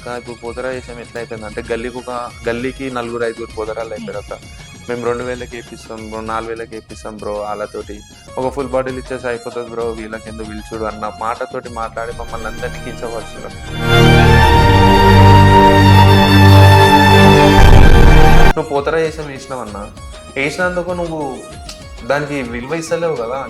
ఇప్పుడు పోతరాజేశం ఎట్లా అయిపోయిందంటే గల్లీకి నలుగురు ఐదుగురు పోతరాళ్ళు అయిపోయారు అక్క. మేము 2000కి వేపిస్తాం బ్రో, 4000కి వేపిస్తాం బ్రో, వాళ్ళతోటి ఒక ఫుల్ బాటిల్ ఇచ్చేసి అయిపోతుంది బ్రో, వీళ్ళకి ఎందుకు పిలుచుడు అన్న మాటతోటి మాట్లాడి మమ్మల్ని అందరినీ కించపరుచున్నారు. నువ్వు పోతరాజేశం వేసినావన్నా, వేసినందుకు నువ్వు దానికి విలువ ఇస్తలేవు కదా.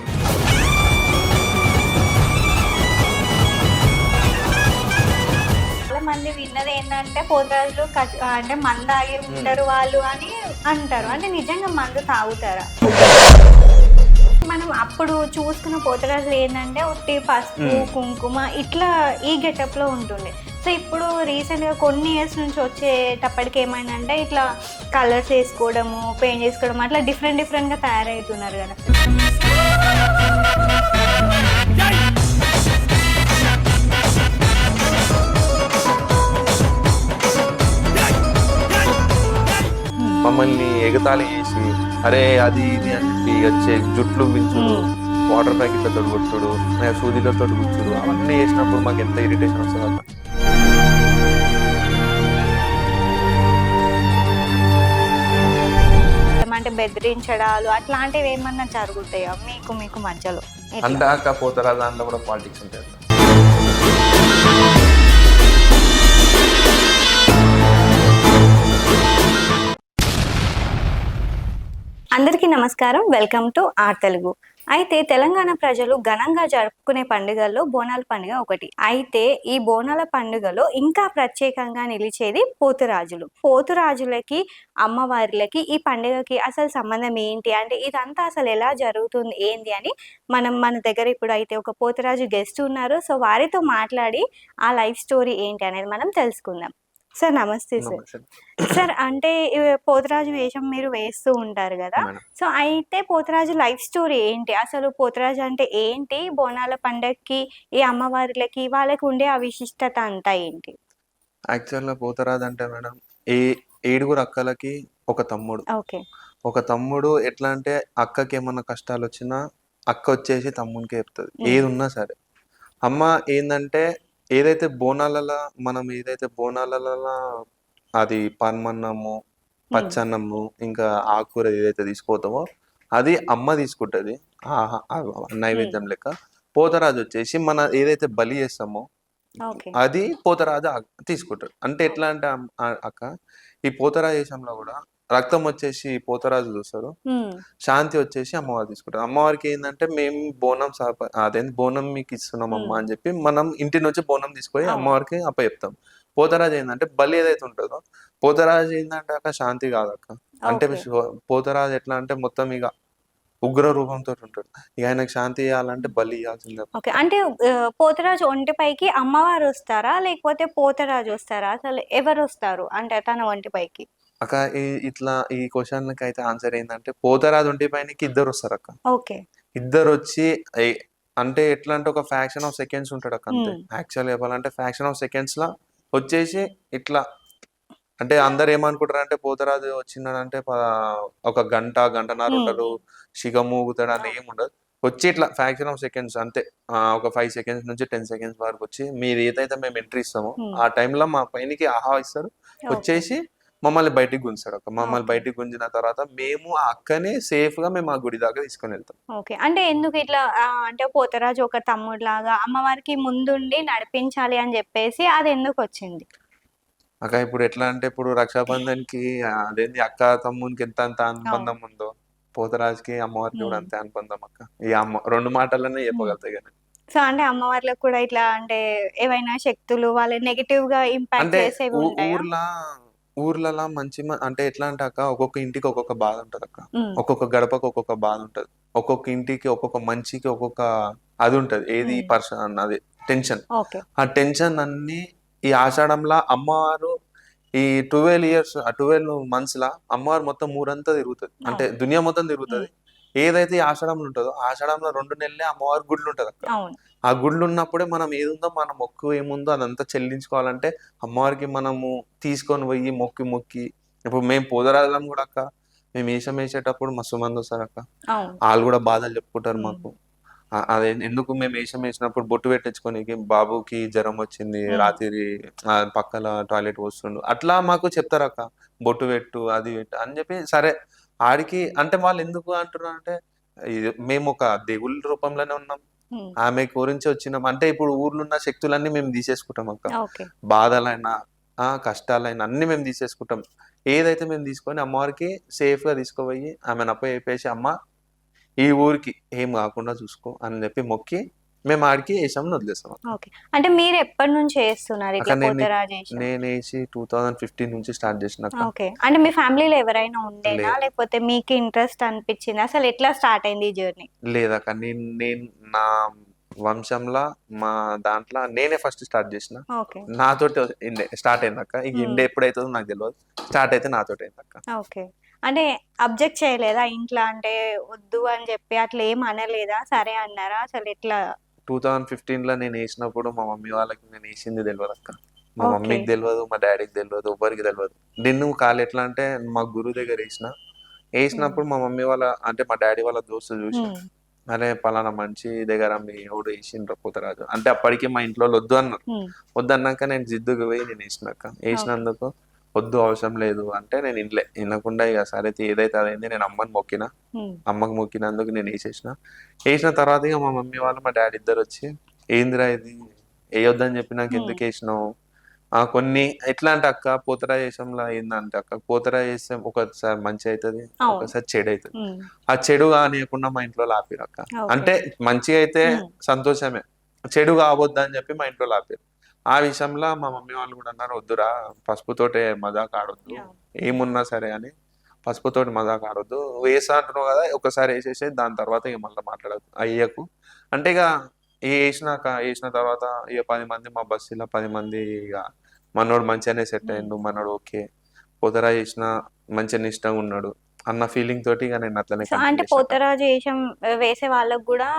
మంది విన్నది ఏంటంటే పోతరాజులు అంటే మందు తాగి ఉంటారు వాళ్ళు అని అంటారు. అంటే నిజంగా మందు తాగుతారా? మనం అప్పుడు చూసుకున్న పోతరాజులు ఏంటంటే ఉట్టి పసుపు కుంకుమ ఇట్లా ఈ గెటప్ లో ఉంటుండే. సో ఇప్పుడు రీసెంట్ గా కొన్ని ఇయర్స్ నుంచి వచ్చేటప్పటికి ఏమైందంటే ఇట్లా కలర్స్ వేసుకోవడము, పెయింట్ చేసుకోవడం, అట్లా డిఫరెంట్ గా తయారవుతున్నారు కదా. మమ్మల్ని ఎగతాళి చేసి అరే అది ఇది అని చెప్పి వచ్చే జుట్లు వించుడు, వాటర్ ప్యాకెట్లతో కొట్టుడు, సూదిలతో కూర్చుడు, అవన్నీ చేసినప్పుడు మాకు ఎంత ఇరిటేషన్ వస్తుంది అక్క. అంటే బెదిరించడాలు అట్లాంటివి ఏమన్నా జరుగుతాయా మీకు మధ్యలో? అంటే అక్క పోతారా, దాంట్లో కూడా పాలిటిక్స్ ఉంటాయి. అందరికీ నమస్కారం, వెల్కమ్ టు ఆర్ తెలుగు. అయితే తెలంగాణ ప్రజలు ఘనంగా జరుపుకునే పండుగల్లో బోనాల పండుగ ఒకటి. అయితే ఈ బోనాల పండుగలో ఇంకా ప్రత్యేకంగా నిలిచేది పోతురాజులకి అమ్మవార్లకి ఈ పండుగకి అసలు సంబంధం ఏంటి, అంటే ఇదంతా అసలు ఎలా జరుగుతుంది ఏంటి అని మన దగ్గర ఇప్పుడు అయితే ఒక పోతురాజు గెస్ట్ ఉన్నారు. సో వారితో మాట్లాడి ఆ లైఫ్ స్టోరీ ఏంటి అనేది మనం తెలుసుకుందాం. సార్ నమస్తే. సార్ అంటే పోతరాజు వేషం మీరు వేస్తూ ఉంటారు కదా, సో అయితే పోతరాజు లైఫ్ స్టోరీ ఏంటి, అసలు పోతరాజు అంటే ఏంటి, బోనాల పండగకి ఈ అమ్మవార్లకి వాళ్ళకి ఉండే ఆ విశిష్టత అంతా ఏంటి? యాక్చువల్గా పోతరాజు అంటే మేడం, 7 అక్కలకి ఒక తమ్ముడు. ఓకే. ఒక తమ్ముడు ఎట్లా అంటే అక్కకి ఏమన్నా కష్టాలు వచ్చినా అక్క వచ్చేసి తమ్మునికి చెప్తుంది ఏది ఉన్నా సరే. అమ్మ ఏంటంటే ఏదైతే బోనాలలో అది పన్మన్నము, పచ్చన్నము, ఇంకా ఆకుకూర ఏదైతే తీసుకుపోతామో అది అమ్మ తీసుకుంటది నైవేద్యం లెక్క. పోతరాజు వచ్చేసి మన ఏదైతే బలి చేస్తామో అది పోతరాజు తీసుకుంటాడు. అంటే ఎట్లా అంటే అక్క, ఈ పోతరాజు దేశంలో కూడా రక్తం వచ్చేసి పోతరాజు చూస్తారు, శాంతి వచ్చేసి అమ్మవారు తీసుకుంటారు. అమ్మవారికి ఏంటంటే మేము బోనం మీకు ఇస్తున్నాం అమ్మ అని చెప్పి మనం ఇంటి నుంచి బోనం తీసుకొని అమ్మవారికి చెప్తాం. పోతరాజు ఏంటంటే బలి ఏదైతే ఉంటుందో, పోతరాజు ఏంటంటే అక్క శాంతి కాదక్క. అంటే పోతరాజు ఎట్లా అంటే మొత్తం ఇక ఉగ్ర రూపంతో ఉంటాడు. ఇక ఆయనకు శాంతి ఇవ్వాలంటే బలి ఇవ్వాల్సిందే. ఓకే. అంటే పోతరాజు ఒంటిపైకి అమ్మవారు వస్తారా లేకపోతే పోతరాజు వస్తారా, అసలు ఎవరు వస్తారు అంటే తన ఒంటిపైకి? అక్క ఇట్లా ఈ క్వశ్చన్ అయితే ఆన్సర్ ఏంటంటే పోతరాజు ఒంటి పైనకి 2 వస్తారు అక్క. ఓకే. 2 వచ్చి అంటే ఎట్లా అంటే ఒక ఫ్యాక్షన్ ఆఫ్ సెకండ్స్ ఉంటాడు అక్క. అంతే యాక్చువల్ చెప్పాలంటే ఫ్యాక్షన్ ఆఫ్ సెకండ్స్ లా వచ్చేసి ఇట్లా అంటే అందరు ఏమనుకుంటారు అంటే పోతరాజు వచ్చిందంటే ఒక గంటన్నర ఉంటారు, శిగమూగుతాడు అని ఏముండదు. వచ్చి ఇట్లా ఫ్యాక్షన్ ఆఫ్ సెకండ్స్ అంతే, ఒక 5 సెకండ్స్ నుంచి 10 సెకండ్స్ వరకు వచ్చి మీరు ఏదైతే మేము ఎంట్రీ ఇస్తామో ఆ టైంలో మా పైనకి ఆహా ఇస్తారు, వచ్చేసి మమ్మల్ని బయటికి గుంజాడు అక్క. మమ్మల్ని బయటికి గుంజిన తర్వాత మేము ఆ అక్కని సేఫ్ గా మేము ఆ గుడి దాకా తీసుకొని వెళ్తాం. ఓకే. అంటే ఎందుకు ఇట్లా అంటే పోతరాజు ఒక తమ్ముడు లాగా అమ్మవారికి ముందుండి నడిపించాలి అని చెప్పేసి అది ఎందుకు వచ్చింది అక్క? ఇప్పుడు ఎట్లా అంటే ఇప్పుడు రక్షాబంధన్ కి అదేంటి అక్క తమ్మునికి ఎంత అనుబంధం ఉందో, పోతరాజుకి అమ్మవారికి కూడా అంతే అనుబంధం అక్క. ఈ 2 మాటలనే చెప్పగలుగుతాయి కానీ. సో అంటే అమ్మవార్లకు కూడా ఇట్లా అంటే ఏవైనా శక్తులు వాళ్ళ నెగటివ్ గా ఇంపాక్ట్ చేసేవి ఉంటాయా? ఊర్లలో మంచి అంటే ఎట్లా అంటే అక్క, ఒక్కొక్క ఇంటికి ఒక్కొక్క బాధ ఉంటది అక్క. ఒక్కొక్క గడపకు ఒక్కొక్క బాధ ఉంటది. ఒక్కొక్క ఇంటికి ఒక్కొక్క మనిషికి ఒక్కొక్క అది ఉంటది, ఏది పర్సన్ అన్నది టెన్షన్. ఆ టెన్షన్ అన్ని ఈ ఆషాఢంలో అమ్మవారు ఈ 12 months లా అమ్మవారు మొత్తం ఊరంతా తిరుగుతుంది, అంటే దునియా మొత్తం తిరుగుతుంది. ఏదైతే ఈ ఆషాఢంలో ఉంటుందో ఆషాఢంలో 2 నెలలే అమ్మవారి గుడ్లు ఉంటది అక్క. ఆ గుడ్లు ఉన్నప్పుడే మనం ఏదుందో మన మొక్కు ఏముందో అదంతా చెల్లించుకోవాలంటే అమ్మవారికి మనము తీసుకొని పోయి మొక్కి ఇప్పుడు మేము పోదరాజం కూడా అక్క, మేము వేషం వేసేటప్పుడు మస్తు మంది వస్తారు అక్క. వాళ్ళు కూడా బాధలు చెప్పుకుంటారు మాకు. అదే ఎందుకు మేము వేసినప్పుడు బొట్టు పెట్టించుకొని బాబుకి జ్వరం వచ్చింది రాత్రి పక్కల టాయిలెట్ వస్తుండు అట్లా మాకు చెప్తారు అక్క బొట్టు పెట్టు అది పెట్టు అని చెప్పి సరే ఆడికి అంటే వాళ్ళు ఎందుకు అంటున్నారు అంటే మేము ఒక దేవుళ్ళ రూపంలోనే ఉన్నాం ఆమె గురించి వచ్చినాం అంటే ఇప్పుడు ఊర్లో ఉన్న శక్తులన్నీ మేము తీసేసుకుంటాం అక్క ఓకే బాధలైనా కష్టాలైనా అన్ని మేము తీసేసుకుంటాం ఏదైతే మేము తీసుకొని అమ్మవారికి సేఫ్ గా తీసుకుపోయి ఆమెను అప్ప చెప్పేసి అమ్మ ఈ ఊరికి ఏం కాకుండా చూసుకో అని చెప్పి మొక్కి మేము ఆడికి వేసామని వదిలేస్తాం ఓకే అంటే మీరు ఎప్పటి నుంచి చేస్తున్నారు ఇట్లా అక్కడ పోతరాజేశం? నేను వేసి 2015 నుంచి స్టార్ట్ చేసిన ఓకే అంటే మీ ఫ్యామిలీలో ఎవరైనా ఉండేనా లేదు లేకపోతే మీకు ఇంట్రెస్ట్ అనిపించింది అసలు ఎట్లా స్టార్ట్ అయింది ఈ జర్నీ? లేదక్క నేను నా వంశంలో మా దాంట్లో నేనే ఫస్ట్ స్టార్ట్ చేసిన ఓకే నాతోటి స్టార్ట్ అయిందక్క ఇక ఇండే ఎప్పుడైతుందో నాకు తెలియదు స్టార్ట్ అయితే నాతోటి అయిందక్క ఓకే అంటే అబ్జెక్ట్ చేయలేదా ఇంట్లో అంటే వద్దు అని చెప్పి అట్లా ఏం అనలేదా సరే అన్నారా అసలు ఎట్లా? 2015 లో నేను వేసినప్పుడు మా మమ్మీ వాళ్ళకి నేను వేసింది తెలియదు అక్క మా ఓకే మమ్మీకి తెలియదు మా డాడీకి తెలియదు ఎవ్వరికి తెలియదు నేను కాలు ఎట్లా అంటే మా గురువు దగ్గర వేసినప్పుడు మా మమ్మీ వాళ్ళ అంటే మా డాడీ వాళ్ళ దోస్తు చూసి అరే పలానా మంచి దగ్గర మీ ఎవడు వేసిండ్రు పోతరాజు అంటే అప్పటికి మా ఇంట్లో వాళ్ళు వద్దు అన్నారు వద్దన్నాక నేను జిద్దుకు పోయి నేను వేసినందుకు వద్దు అవసరం లేదు అంటే నేను వినకుండా ఇక సరే ఏదైతే అదైంది నేను అమ్మని మొక్కిన అమ్మకి మొక్కినందుకు నేను వేసిన తర్వాత ఇక మా మమ్మీ వాళ్ళు మా డాడీ ఇద్దరు వచ్చి ఏందిరా ఇది వేయొద్దని చెప్పి నాకు ఎందుకు వేసినావు కొన్ని ఎట్లా అంటే అక్క పోతరాజేశంలో ఏందంటే అక్క పోతరాజేశం ఒకసారి మంచి అవుతుంది ఒకసారి చెడు అవుతుంది ఆ చెడు కానియకుండా మా ఇంట్లో ఆపిరు అక్క అంటే మంచిగా అయితే సంతోషమే చెడు కావద్దు అని చెప్పి మా ఇంట్లో ఆపారు ఆ విషయంలో మా మమ్మీ వాళ్ళు కూడా అన్నారు వద్దురా పసుపుతోటే మజాక్ ఆడొద్దు ఏమున్నా సరే అని పసుపుతోటి మజాక్ ఆడొద్దు వేసా అంటున్నావు కదా ఒకసారి వేసేసి దాని తర్వాత ఇక మళ్ళీ మాట్లాడదు అయ్యకు అంటే ఇక వేసిన తర్వాత ఇక 10 మంది మా బస్సులో 10 మంది ఇక మనోడు మంచిగానే సెట్ అయ్యిండు మనోడు ఓకే పొదరా చేసిన మంచిగా ఇష్టంగా ఉన్నాడు అన్న ఫీలింగ్ తోటి ఇక నేను అట్లనే అంటే పోతరాజు వేషం వేసే వాళ్ళకు కూడా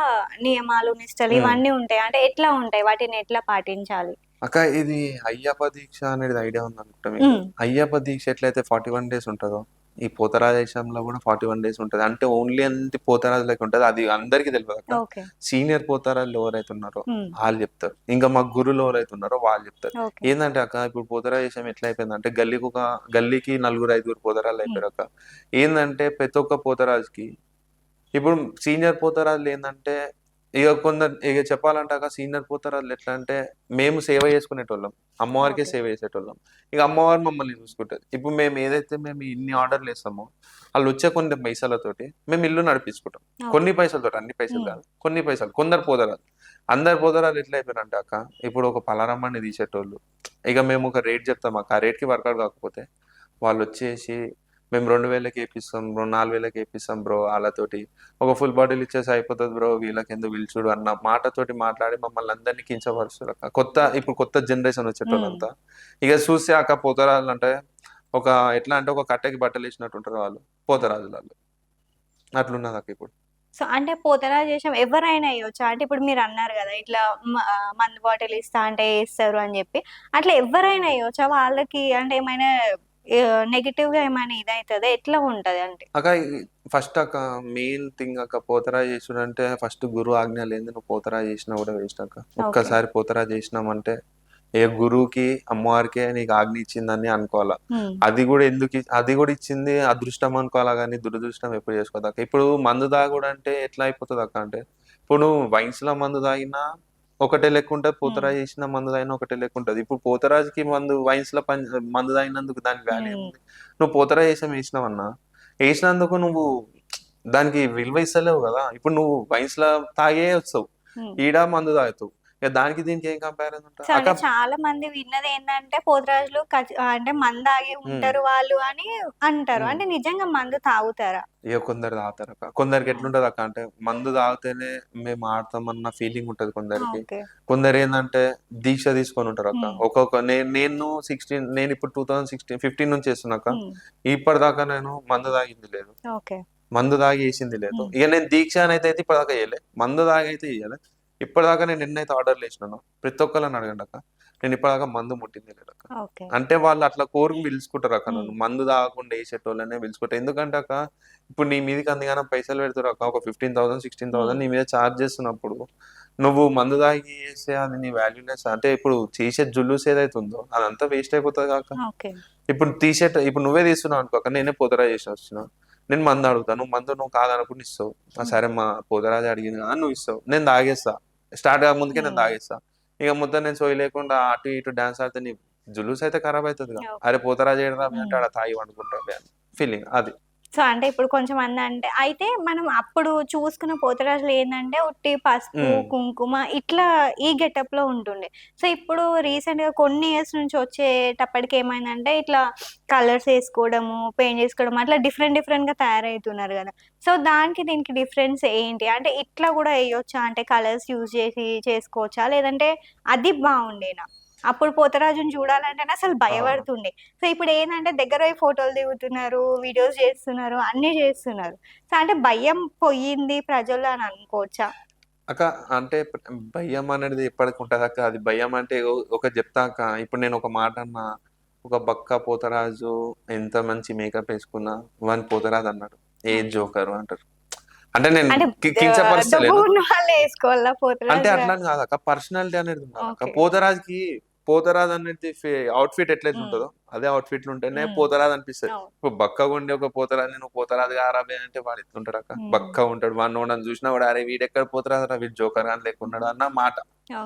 నియమాలు నిష్టలు ఇవన్నీ ఉంటాయి అంటే ఎట్లా ఉంటాయి వాటిని ఎట్లా పాటించాలి? అక్క ఇది అయ్యప్ప దీక్ష అనేది ఐడియా ఉంది అనుకుంటా మీకు అయ్యప్ప దీక్ష ఎట్లయితే 41 days ఉంటుందో ఈ పోతరాజేశంలో కూడా 41 days ఉంటది అంటే ఓన్లీ అంటే పోతరాజు లెక్క ఉంటది అది అందరికి తెలియదు అక్క సీనియర్ పోతరాజులు ఎవరైతే ఉన్నారో వాళ్ళు చెప్తారు ఇంకా మా గురువులు ఎవరైతే ఉన్నారో వాళ్ళు చెప్తారు ఏంటంటే అక్క ఇప్పుడు పోతరాజేశం ఎట్లా అయిపోయిందంటే గల్లీకి 4-5 పోతరాజులు అయిపోయారు అక్క ఏంటంటే ప్రతి ఒక్క పోతరాజుకి ఇప్పుడు సీనియర్ పోతరాజులు ఏంటంటే ఇక కొందరు ఇక చెప్పాలంటే సీనియర్ పోతరాజులు ఎట్లా అంటే మేము సేవ చేసుకునేటోళ్ళం అమ్మవారికే సేవ చేసేటోళ్ళం ఇక అమ్మవారు మమ్మల్ని చూసుకుంటది ఇప్పుడు మేము ఏదైతే మేము ఇన్ని ఆర్డర్లు వేస్తామో వాళ్ళు వచ్చే కొన్ని పైసలతోటి మేము ఇల్లు నడిపించుకుంటాం కొన్ని పైసలతోటి అన్ని పైసలు కాదు కొన్ని పైసలు కొందరు పోతరాజు అందరు పోతరాజులు ఎట్లా అయిపోయారంటే అక్క ఇప్పుడు ఒక పలారమ్మని తీసేటోళ్ళు ఇక మేము ఒక రేట్ చెప్తాం అక్క ఆ రేట్కి వర్కౌట్ కాకపోతే వాళ్ళు వచ్చేసి మేము 2000కి వేపిస్తాం బ్రో 4000కి వేపిస్తాం బ్రో వాళ్ళతోటి ఒక ఫుల్ బాటిల్ ఇచ్చేసి అయిపోతుంది బ్రో వీళ్ళకి ఎందుకు పిలుచుడు అన్న మాటతోటి మాట్లాడి మమ్మల్ని అందరినీ కించపరుస్తారు అక్క ఇప్పుడు కొత్త జనరేషన్ వచ్చేటోళ్ళంతా ఇక చూస్తే అక్క పోతరాజులు అంటే ఒక ఎట్లా అంటే ఒక కట్టెకి బట్టలు వేసినట్టు ఉంటారు వాళ్ళు పోతరాజులు వాళ్ళు అట్లున్నది అక్క ఇప్పుడు. సో అంటే పోతరాజేశం ఎవరైనా వేయొచ్చా అంటే ఇప్పుడు మీరు అన్నారు కదా ఇట్లా మందు బాటిల్ ఇస్తా అంటే వేస్తారు అని చెప్పి అట్లా ఎవరైనా వేయొచ్చా వాళ్ళకి అంటే ఏమైనా నెగిటివ్ గా ఏమైనా ఇదైతుందా ఎట్లా ఉంటది అంటే? అక్క ఫస్ట్ మెయిన్ థింగ్ పోతరా చేసుడు అంటే ఫస్ట్ గురువు ఆజ్ఞ లేదు నువ్వు పోతరా చేసినా కూడా వేస్ట్ అక్క ఒక్కసారి పోతరా చేసినామంటే ఏ గురువుకి అమ్మవారికే నీకు ఆజ్ఞ ఇచ్చిందని అనుకోవాలా అది కూడా ఇచ్చింది అదృష్టం అనుకోవాలా కానీ దురదృష్టం ఎప్పుడు చేసుకోదు అక్క ఇప్పుడు మందు తాగుడు అంటే ఎట్లా అయిపోతుంది అక్క అంటే ఇప్పుడు నువ్వు వైన్స్ లో మందు తాగినా ఒకటే లెక్క ఉంటుంది పోతరా చేసిన మందు తాగినా ఒకటే లెక్క ఉంటుంది ఇప్పుడు పోతరాజుకి వైన్స్ లో మందు తాగినందుకు దానికి వాల్యూ ఉంది నువ్వు పోతరా వేసినావన్నా వేసినందుకు నువ్వు దానికి విలువ ఇస్తలేవు కదా ఇప్పుడు నువ్వు వైన్స్ లో తాగే వస్తావు ఈడ మందు తాగుతావు ఇక దానికి దీనికి ఏం కంపారిజన్ ఉంటుంది చాలా మంది విన్నది ఏంటంటే పోతరాజులు అంటే మందు తాగి ఉంటారు వాళ్ళు అని అంటారు అంటే నిజంగా మందు తాగుతారా? ఇక కొందరు తాగుతారు అక్క కొందరికి ఎట్లుంటది అక్క అంటే మందు తాగితేనే మేము ఆడతామన్న ఫీలింగ్ ఉంటది కొందరు ఏంటంటే దీక్ష తీసుకొని ఉంటారు అక్క ఒక్కొక్క నేను ఇప్పుడు 2015 నుంచి చేస్తున్నాక ఇప్పటిదాకా నేను మందు తాగింది లేదు మందు తాగి వేసింది లేదు ఇక నేను దీక్ష అనేది అయితే ఇప్పటిదాకా వేయలే మందు తాగి అయితే వేయలే ఇప్పటిదాకా నేను ఎన్నైతే ఆర్డర్లు వేసినాను ప్రతి ఒక్కళ్ళని అడగండి అక్క నేను ఇప్పటిదాకా మందు ముట్టింది లేదు అక్క. ఓకే. అంటే వాళ్ళు అట్లా కోరిక పిలుచుకుంటారు అక్క నన్ను. మందు తాగకుండా వేసేటోళ్ళనే పిలుచుకుంటారు. ఎందుకంటే అక్క ఇప్పుడు నీ మీదకి అందుకన్నా పైసలు పెడతారు అక్క. ఒక 15,000 16,000 నీ మీద ఛార్జ్ చేస్తున్నప్పుడు నువ్వు మందు తాగి చేస్తే అది నీ వాల్యూనెస్ అంటే ఇప్పుడు చేసే జుల్లుస్ ఏదైతే ఉందో అదంతా వేస్ట్ అయిపోతుంది కాక. ఓకే. ఇప్పుడు నువ్వే తీస్తున్నావు అనుకో అక్క, నేనే పోతరా చేసి వచ్చిన, నేను మందు అడుగుతాను, నువ్వు మందు నువ్వు కాదనుకుని ఇస్తావు. సరే మా పోతరాజు అడిగింది కదా నువ్వు ఇస్తావు, నేను తాగేస్తా. స్టార్ట్ కాక ముందుకే నేను తాగేస్తా. ఇక మొత్తం నేను సోయి లేకుండా అటు ఇటు డాన్స్ ఆడితే నీ జులూస్ అయితే ఖరాబ్ అవుతుంది కదా. అరే పోతరాజు ఏడరా అంటే ఆడ తాగి వండుకుంటా ఫీలింగ్ అది. సో అంటే ఇప్పుడు కొంచెం మంది అంటే అయితే మనం అప్పుడు చూసుకున్న పోతరాజులు ఏంటంటే ఉట్టి పసుపు కుంకుమ ఇట్లా ఈ గెటప్ లో ఉంటుండే. సో ఇప్పుడు రీసెంట్ గా కొన్ని ఇయర్స్ నుంచి వచ్చేటప్పటికి ఏమైందంటే ఇట్లా కలర్స్ వేసుకోవడము, పెయింట్ చేసుకోవడం అట్లా డిఫరెంట్ డిఫరెంట్ గా తయారవుతున్నారు కదా. సో దానికి దీనికి డిఫరెన్స్ ఏంటి? అంటే ఇట్లా కూడా వేయొచ్చా? అంటే కలర్స్ యూజ్ చేసి చేసుకోవచ్చా? లేదంటే అది బాగుండేనా? అప్పుడు పోతరాజుని చూడాలంటేనే అసలు భయపడుతుండే. సో ఇప్పుడు ఏంటంటే దగ్గర పోయి ఫోటోలు దిగుతున్నారు, వీడియోస్ చేస్తున్నారు, అన్ని చేస్తున్నారు. సో అంటే భయం పోయింది ప్రజల్లో అని అనుకోవచ్చా? అక్క అంటే భయం అనేది ఎప్పటికి ఉంటుంది అక్క. అది భయం అంటే ఒక చెప్తా అక్క. ఇప్పుడు నేను ఒక మాట అన్నా, ఒక బక్క పోతరాజు ఎంత మంచి మేకప్ వేసుకున్నా వాని పోతరాజు అన్నాడు, ఏ జోకరు అంటారు. అంటే నేను అంటే కించపరుస్తలేను. డబ్బు ఉన్న వాళ్ళే వేసుకోవాలా అంటే పోతరాజు? అట్లా అని కాదక్క, పర్సనాలిటీ అనేది ఉండాలి అక్క. ఓకే. పోతరాజు అనేది అవుట్ఫిట్ ఎట్లయితే ఉంటుందో అదే అవుట్ఫిట్ ఉంటేనే పోతరాజు అనిపిస్తుంది. అవును. ఇప్పుడు బక్కగా ఉండే ఒక పోతరాజు నువ్వు పోతరాజు ఆరాబే అంటే వాడు ఎత్తుంటాడు అక్క. బక్కగా ఉంటాడు, వాడు నన్ను చూసినా కూడా అరే వీడెక్కడ పోతరాజు రా, వీడు జోకర్ అని లేకున్నాడు అన్న మాట.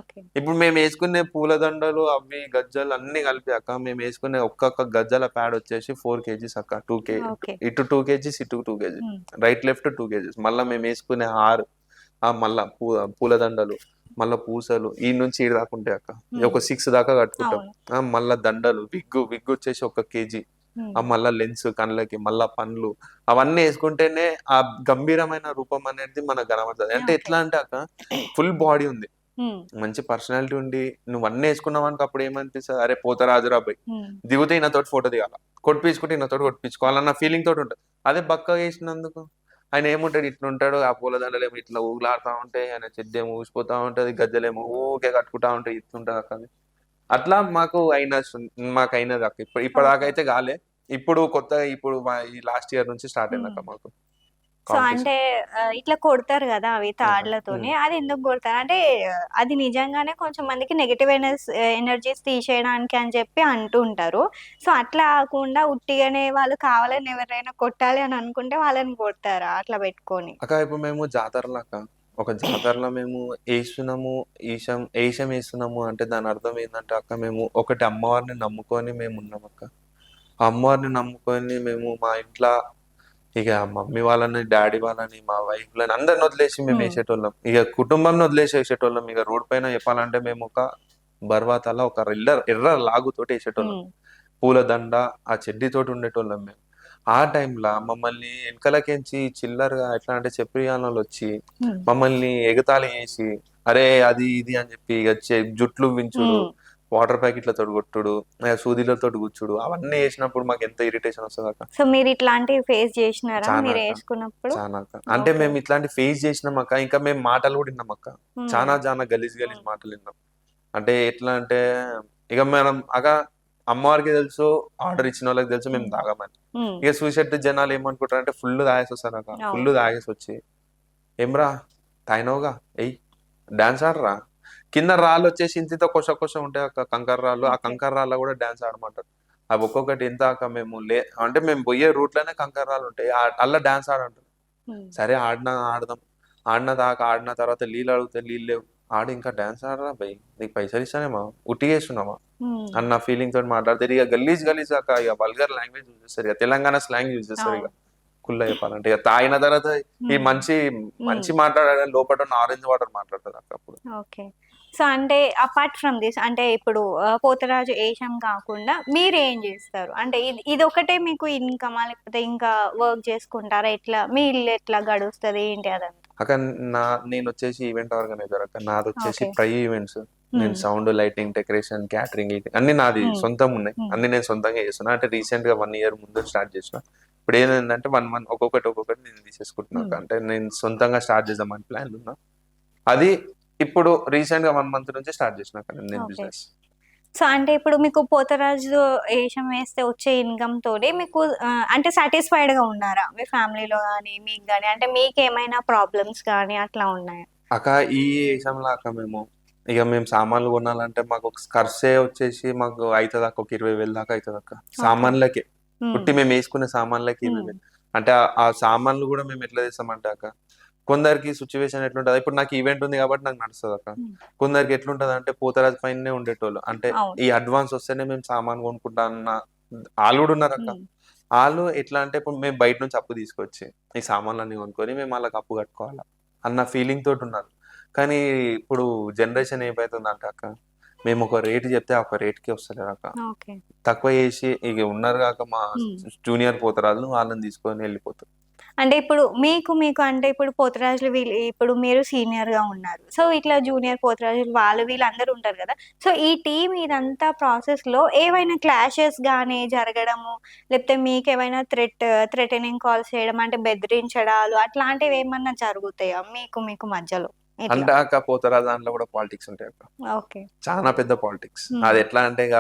ఓకే. ఇప్పుడు మేము వేసుకునే పూలదండలు అవి గజ్జలు అన్ని కలిపి అక్క, మేము వేసుకునే ఒక్కొక్క గజ్జల ప్యాడ్ వచ్చేసి 4 kgs అక్క. 2 kg ఓకే. ఇటు 2 kgs ఇటు 2 kgs, రైట్ లెఫ్ట్ 2 kgs. మళ్ళీ మేము వేసుకునే మళ్ళా పూలదండలు, మళ్ళా పూసలు ఈ నుంచి ఈడు దాకా ఉంటాయి అక్క. ఒక 6 దాకా కట్టుకుంటాం. మళ్ళా దండలు, విగ్ వచ్చేసి 1 kg. మళ్ళా లెన్స్ కళ్ళకి, మళ్ళా పండ్లు, అవన్నీ వేసుకుంటేనే ఆ గంభీరమైన రూపం అనేది మనకు కనబడుతుంది. అంటే ఎట్లా అంటే అక్క ఫుల్ బాడీ ఉంది, మంచి పర్సనాలిటీ ఉండి నువ్వు అన్నీ వేసుకున్నావు అనుకో అప్పుడు ఏమనిపిస్తుంది, అరే పోతరాజురా అబ్బాయి దిగితే ఈయనతోటి ఫోటో దిగాల, కొట్టించుకుంటే ఈయనతోటి కొట్టించుకోవాలన్న ఫీలింగ్ తోటి ఉంటుంది. అదే బక్కగా వేసినందుకు ఆయన ఏముంటాడు, ఇట్లా ఉంటాడు, ఆ పూలదండలేమో ఇట్లా ఊగులాడుతూ ఉంటాయి, ఆయన చెడ్డేమో ఊసిపోతా ఉంటది, గజ్జలేమో ఊకే కట్టుకుంటా ఉంటాయి, ఇట్లుంటది అక్క. అట్లా మాకు అయినది అక్క. ఇప్పటిదాకా అయితే కాలే. ఇప్పుడు కొత్తగా ఈ లాస్ట్ ఇయర్ నుంచి స్టార్ట్ అయింది అక్క మాకు సో కాంపిటీషన్. అంటే ఇట్లా కొడతారు కదా అవి తాడ్లతోని. అది ఎందుకు కొడతారు? అంటే అది నిజంగానే కొంచెం మందికి నెగెటివ్ ఎనర్జీస్ తీసేయడానికి అని చెప్పి అంటూ ఉంటారు. సో అట్లా కాకుండా ఉట్టిగానే వాళ్ళు కావాలని ఎవరైనా కొట్టాలి అని అనుకుంటే వాళ్ళని కొడతారా అట్లా పెట్టుకొని? అక్క ఇప్పుడు మేము జాతరలో అక్క, ఒక జాతరలో మేము ఏషం వేస్తున్నాము అంటే దాని అర్థం ఏంటంటే అక్క, మేము ఒకటి అమ్మవారిని నమ్ముకొని మేము ఉన్నాం అక్క. ఆ అమ్మవారిని నమ్ముకొని మేము మా ఇంట్లో ఇక మమ్మీ వాళ్ళని, డాడీ వాళ్ళని, మా వైఫ్లని అందరిని వదిలేసి మేము వేసేటోళ్ళం. ఇక కుటుంబాన్ని వదిలేసి వేసేటోళ్ళం. ఇక రోడ్ పైన చెప్పాలంటే మేము ఒక బర్వాతల ఒక ఎర్ర లాగుతోటి వేసేటోళ్ళం. పూలదండ ఆ చెడ్డీతోటి ఉండేటోళ్ళం మేము. ఆ టైంలో మమ్మల్ని వెనకలకించి చిల్లరగా ఎట్లా అంటే చెప్పియాలలో వచ్చి మమ్మల్ని ఎగతాళి చేసి అరే అది ఇది అని చెప్పి ఇక జుట్లు వించుడు, వాటర్ ప్యాకెట్లతో కొట్టుడు, సూదిలతో కూర్చుడు, అవన్నీ వేసినప్పుడు మాకు ఎంత ఇరిటేషన్ వస్తుంది అక్క. సో మీరు ఇట్లాంటివి ఫేస్ చేసినారా చాలా మీరు అక్క, వేసుకున్నప్పుడు? చాలా అక్క. అంటే మేము ఇట్లాంటి ఫేస్ చేసినాం అక్క. ఇంకా మేము మాటలు కూడా విన్నాం అక్క, చాలా గలీజ్ మాటలు విన్నాం. అంటే ఎట్లా అంటే ఇక మనం అమ్మవారికి తెలుసు, ఆర్డర్ ఇచ్చిన వాళ్ళకి తెలుసు మేము తాగమని. ఇక సూసైడ్ జనాలు ఏమనుకుంటారు అంటే ఫుల్ తాగేసి వస్తారు అక్క. ఫుల్ తాగేసి వచ్చి ఏమ్రా తాయినవుగా ఎయ్ డాన్స్ ఆడరా, కింద రాళ్ళు వచ్చేసి ఇంత కొస ఉంటాయి అక్క, కంకర రాళ్ళు. ఆ కంకర రాళ్ళ కూడా డాన్స్ ఆడమంటారు. అవి ఒక్కొక్కటి ఎంత అక్క, మేము అంటే మేము పోయే రూట్ లోనే కంకర రాళ్ళు ఉంటాయి, అలా డాన్స్ ఆడంటారు. సరే ఆడదాం. ఆడిన తర్వాత నీళ్ళు అడిగితే నీళ్ళు లేవు, ఆడి ఇంకా డాన్స్ ఆడరా భయ్, నీకు పైసలు ఇస్తానేమా, ఉట్టిగేస్తున్నామా అన్న ఫీలింగ్ తోటి మాట్లాడతారు. ఇక గలీజ్ అక్క, ఇక వల్గర్ లాంగ్వేజ్ యూజ్ చేస్తారు, ఇక తెలంగాణ స్లాంగ్ యూజ్ చేస్తారు. ఇక కుల్ల చెప్పాలంటే ఇక తాగిన తర్వాత ఈ మంచి మాట్లాడాలి, లోపల ఉన్న ఆరెంజ్ వాటర్ మాట్లాడతారు అక్క అప్పుడు. ఓకే. సో అంటే అపార్ట్ ఫ్రమ్ దిస్ అంటే ఇప్పుడు పోతరాజు ఏషం కాకుండా మీరేం చేస్తారు? అంటే ఇది ఒకటే మీకు ఇన్కమా? లేకపోతే ఇంకా వర్క్ చేసుకుంటారా? ఎట్లా మీ ఇల్లు ఎట్లా గడుస్తది ఏంటి అదంతా? అక్క నేను వచ్చేసి ఈవెంట్ ఆర్గనైజర్ అక్క. నాది వచ్చేసి ఓకే. ప్రై ఈవెంట్స్. నేను సౌండ్, లైటింగ్, డెకరేషన్, క్యాటరింగ్ అన్ని నాది సొంతం ఉన్నాయి. అన్ని నేను సొంతంగా చేస్తున్నా. అంటే రీసెంట్ గా 1 year ముందు స్టార్ట్ చేసిన. ఇప్పుడు ఏంటంటే 1 month ఒక్కొక్కటి నేను తీసేసుకుంటున్నా. అంటే నేను సొంతంగా స్టార్ట్ చేద్దామని ప్లాన్ ఉన్నా. అది ఇప్పుడు రీసెంట్ గా 1 month నుంచి స్టార్ట్ చేసిన నేను బిజినెస్. సో, అంటే ఇప్పుడు మీకు పోతరాజు ఏషం వేస్తే వచ్చే ఇన్‌కమ్ తోని మీకు అంటే సాటిస్ఫైడ్‌గా ఉన్నారా? మీ ఫ్యామిలీలో గాని, మీకు గాని అంటే మీకేమైనా ప్రాబ్లమ్స్ గాని అట్లా ఉన్నాయా? అక్క ఈ విషయంలో అక్క మేము సామాన్లు కొనాలంటే మాకు ఒక ఖర్చే వచ్చేసి మాకు అవుతుంది అక్క, ఒక 20,000 దాకా అవుతుంది అక్క ఓకే. సామాన్లకే. హ్మ్. పుట్టి మేము వేసుకునే సామాన్లకి 20,000. హ్మ్. అంటే ఆ సామాన్లు కూడా మేము ఎట్లా తెస్తామంటే అక్క, కొందరికి సిచ్యువేషన్ ఎట్లుంటది, ఇప్పుడు నాకు ఈవెంట్ ఉంది కాబట్టి నాకు నడుస్తుంది అక్క. హ్మ్. కొందరికి ఎట్లుంటది అంటే పోతరాజు పైనే ఉండేటోళ్ళు, అంటే అవును. ఈ అడ్వాన్స్ వస్తేనే మేము సామాన్ కొనుక్కుంటా అన్న వాళ్ళు కూడా ఉన్నారు అక్క. హ్మ్. వాళ్ళు ఎట్లా అంటే ఇప్పుడు మేము బయట నుంచి అప్పు తీసుకొచ్చి ఈ సామాన్లన్నీ కొనుక్కొని మేము వాళ్ళకి అప్పు కట్టుకోవాలా అన్న ఫీలింగ్ తోటి ఉన్నారు. కానీ ఇప్పుడు జనరేషన్ ఏమైతుందంటే అక్క, మేము ఒక రేట్ చెప్తే ఆ ఒక రేట్‌కే వస్తలేరు అక్క. ఓకే. తక్కువ చేసి ఇగ ఉన్నారు కాక మా హ్మ్. జూనియర్ పోతరాజులు వాళ్ళని తీసుకొని వెళ్ళిపోతారు. అంటే ఇప్పుడు మీకు అంటే ఇప్పుడు పోతురాజులు వీళ్ళు ఇప్పుడు మీరు సీనియర్‌గా ఉన్నారు. సో, ఇట్లా జూనియర్ పోతురాజులు వాళ్ళు వీళ్ళందరూ ఉంటారు గదా! సో, ఈ టీమ్ ఇదంతా ప్రాసెస్‌లో ఏవైనా క్లాషెస్ గాని జరగడము, లేకపోతే మీకేమైనా థ్రెటనింగ్ కాల్స్ చేయడం అంటే బెదిరించడాలు అట్లాంటివేమన్నా జరుగుతాయా మీకు మధ్యలో? ఇట్లా. అంటే అక్క పోతరాజు దాంట్లో కూడా పాలిటిక్స్ ఉంటాయి అక్క. ఓకే. చాలా పెద్ద పాలిటిక్స్. హ్మ్. అది ఎట్లా అంటే ఇగ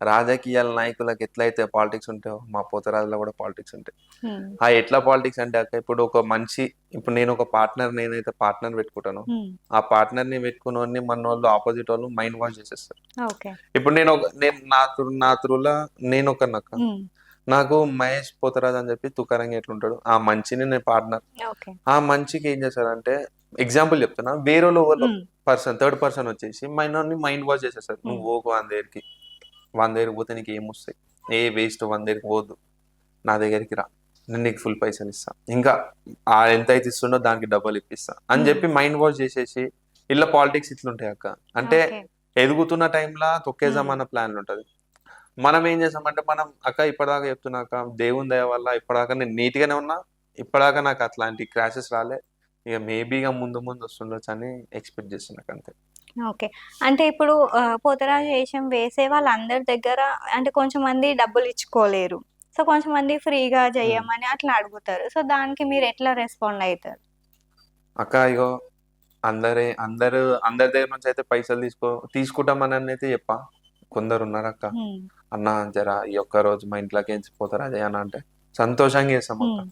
రాజకీయాల నాయకులకు ఎట్లయితే పాలిటిక్స్ ఉంటాయో మా పోతరాజులో కూడా పాలిటిక్స్ ఉంటాయి. హ్మ్. ఎట్లా పాలిటిక్స్ అంటే అక్క, ఇప్పుడు ఒక మనిషి, ఇప్పుడు నేను ఒక పార్ట్నర్, నేనైతే పార్ట్నర్ పెట్టుకుంటానో హ్మ్. ఆ పార్ట్నర్‌ని పెట్టుకున్నోడిని మనోళ్ళు ఆపోజిట్ వాళ్ళు మైండ్ వాష్ చేసేస్తారు. ఓకే. ఇప్పుడు నేను నా త్రూలా నేనొకడినక్క. హ్మ్. నాకు మహేష్ పోతరాజు అని చెప్పి తుకారంగా ఎట్లుంటాడు, ఆ మనిషిని నేను పార్ట్నర్. ఓకే. ఆ మనిషికి ఏం చేశారంటే, ఎగ్జాంపుల్ చెప్తున్నా, వేరేళ్ళు ఎవలో హ్మ్. థర్డ్ పర్సన్ వచ్చేసి మనోడిని మైండ్ వాష్ చేసేస్తారు. హ్మ్. నువ్వు పోకు వాని దగ్గరికి. వాని దగ్గరికి పోతే నీకేమొస్తాయి? వేస్ట్, వాని దగ్గరికి పోవద్దు. నా దగ్గరికి రా. నేను నీకు ఫుల్ పైసలిస్తా. ఇంకా ఎంతైతే ఇస్తుండో దానికి డబల్ ఇప్పిస్తా అని హ్మ్. చెప్పి మైండ్ వాష్ చేసేసి, ఇలా పాలిటిక్స్ ఇట్లుంటాయి అక్క. అంటే ఓకే. ఎదుగుతున్న టైంలా హ్మ్. తొక్కేద్దామన్న ప్లాన్‌లుంటది. మనం ఏం చేసామంటే, మనం అక్క ఇప్పటిదాకా చెప్తున్నా అక్క, దేవుని దయ వల్ల ఇప్పటిదాకా నేను నీట్‌గానే ఉన్నా. ఇప్పటిదాకా నాకు అట్లాంటి క్రాషెస్ రాలే. ఇక మేబీ ఇగ ముందు ముందు వస్తుండొచ్చని ఎక్స్‌పెక్ట్ చేస్తున్నా అంతే. ఓకే. అంటే ఇప్పుడు పోతరాజు ఏషం వేసే వాళ్ళందరి దగ్గర అంటే కొంచెంమంది డబ్బులిచ్చుకోలేరు. సో, కొంచెంమంది ఫ్రీగా హ్మ్. జెయ్యమని అట్లా అడుగుతారు. సో, దానికి మీరెట్లా రెస్పాండ్ అయితారు? అక్క ఇగో అందరి దగ్గర నుంచి అయితే పైసలు తీసుకుంటామననైతే చెప్పా. కొందరున్నారక్క, హ్మ్. "అన్న జర ఈ ఒక్క రోజు మా ఇంట్లోకేంచి పోతరాజు అన్న" అంటే సంతోషంగా చేస్తామక్క. హ్మ్.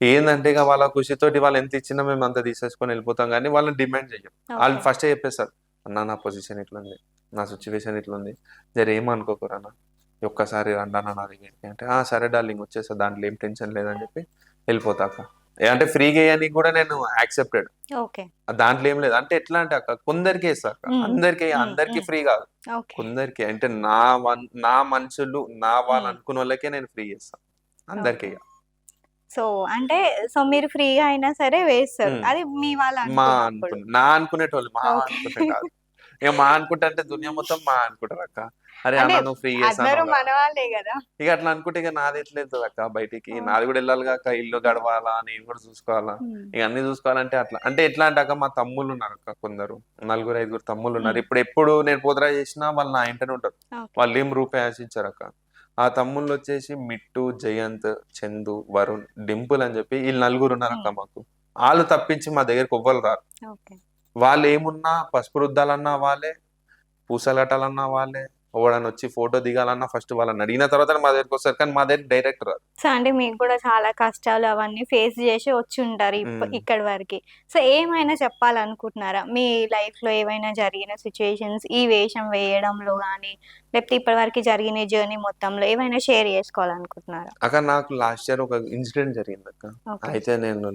ఏందంటే ఇగ వాళ్ళ ఖుషితోటి వాళ్ళు ఎంత ఇచ్చినా మేము అంత తీసేసుకొని వెళ్ళిపోతాం గానీ, వాళ్ళని డిమాండ్ చెయ్యం. ఆళ్ళు ఓకే. ఫస్టే చెప్పేస్తారు. "అన్న నా పొజిషన్ ఇట్లుంది. నా సిట్యుయేషన్ ఇట్లుంది. జర ఏమనుకోకురన్న. ఈ ఒక్కసారి రండన్న నా దగ్గరికి" అంటే, "ఆ! సరే డార్లింగ్ వచ్చేస్తా. దాంట్లో ఏం టెన్షన్ లేదని" చెప్పి వెళ్ళిపోతా అక్క. అంటే ఫ్రీగా ఇయ్యనీకి గూడా నేను యాక్సెప్టెడ్. ఓకే. దాంట్లో ఏం లేదు. అంటే ఎట్లా అంటే అక్క, కొందరికే ఇస్తా అక్క. హ్మ్. హ్మ్. అందరికి హ్మ్. ఫ్రీ గాదు. ఓకే. కొందరికి అంటే నా మనుషులు, నా వాళ్ళు హ్మ్. అనుకున్నోళ్ళకే నేను ఫ్రీ ఇస్తా. అందరికి ఓకే. ఇయ్య. సో, అంటే మీరు ఫ్రీగా అయినా సరే వేస్తారు. హ్మ్. అది మీ వాళ్ళు అనుకున్నప్పుడు. అనుకునేటోళ్ళు. ఓకే. అనుకుంటే కాదు. ఇక అనుకుంటే అంటే దునియా మొత్తం అనుకుంటారక్క. "అరే అంటే అన్న నువ్వు ఫ్రీ అందరూ చేస్తన్నావు గదా!" మన వాళ్ళే గదా! ఇక అట్లా అనుకుంటే ఇక నాది ఎట్లా ఎళ్తదక్క బయటికి? ఓహ్! నాది గూడా ఎళ్ళాలిగా అక్క. ఇల్లు గడవాలా, నేను గూడా చూసుకోవాలా. హ్మ్. ఇక అన్నీ చూసుకోవాలంటే అట్లా. అంటే ఎట్లా అంటే అక్క, మా తమ్ముళ్ళున్నారక్క కొందరు. నలుగురు, ఐదుగురు తమ్ముళ్ళున్నారు. హ్మ్. ఎప్పుడు నేను పోతురా చేసినా వాళ్ళు నా ఎంటనే ఉంటారు. ఓకే. వాళ్ళేం రూపాయి ఆశించరక్క. ఆ తమ్ముళ్ళొచ్చేసి మిట్టు, జయంత్, చందు, వరుణ్, డింపుల్ అని చెప్పి ఈళ్ళు నలుగురున్నారక్క హ్మ్. మాకు. ఆళ్ళు తప్పించి మా దగ్గరికి ఎవ్వరు రారు. ఓకే. వాళ్ళేమున్నా పసుపు రుద్దాలన్నా వాళ్ళే, పూసలు కట్టాలన్నా వాళ్ళే. ఎవడన్నా వచ్చి ఫోటో దిగాలన్నా ఫస్ట్ వాళ్ళని అడిగిన తర్వాతనే మా దగ్గరికొస్తారు. కానీ మా దగ్గరికి డైరెక్ట్ రారు. సో, అంటే మీకు గూడా చాలా కష్టాలు అవన్నీ ఫేస్ జేసి వచ్చుంటారు హ్మ్. ఇక్కడి వరకి. సో, ఏమైనా చెప్పాలనుకుంటున్నారా? మీ లైఫ్‌లో ఏవైనా జరిగిన సిట్యుయేషన్స్ ఈ వేషం వేయడంలో గాని, లేకపోతే ఇప్పటివరకి జరిగిన జర్నీ మొత్తంలో ఏమైనా షేర్ జేసుకోవాలనుకుంటున్నారా? అక్క నాకు లాస్ట్ ఇయర్ ఒక ఇన్సిడెంట్ జరిగిందక్క. ఓకే. అయితే నేను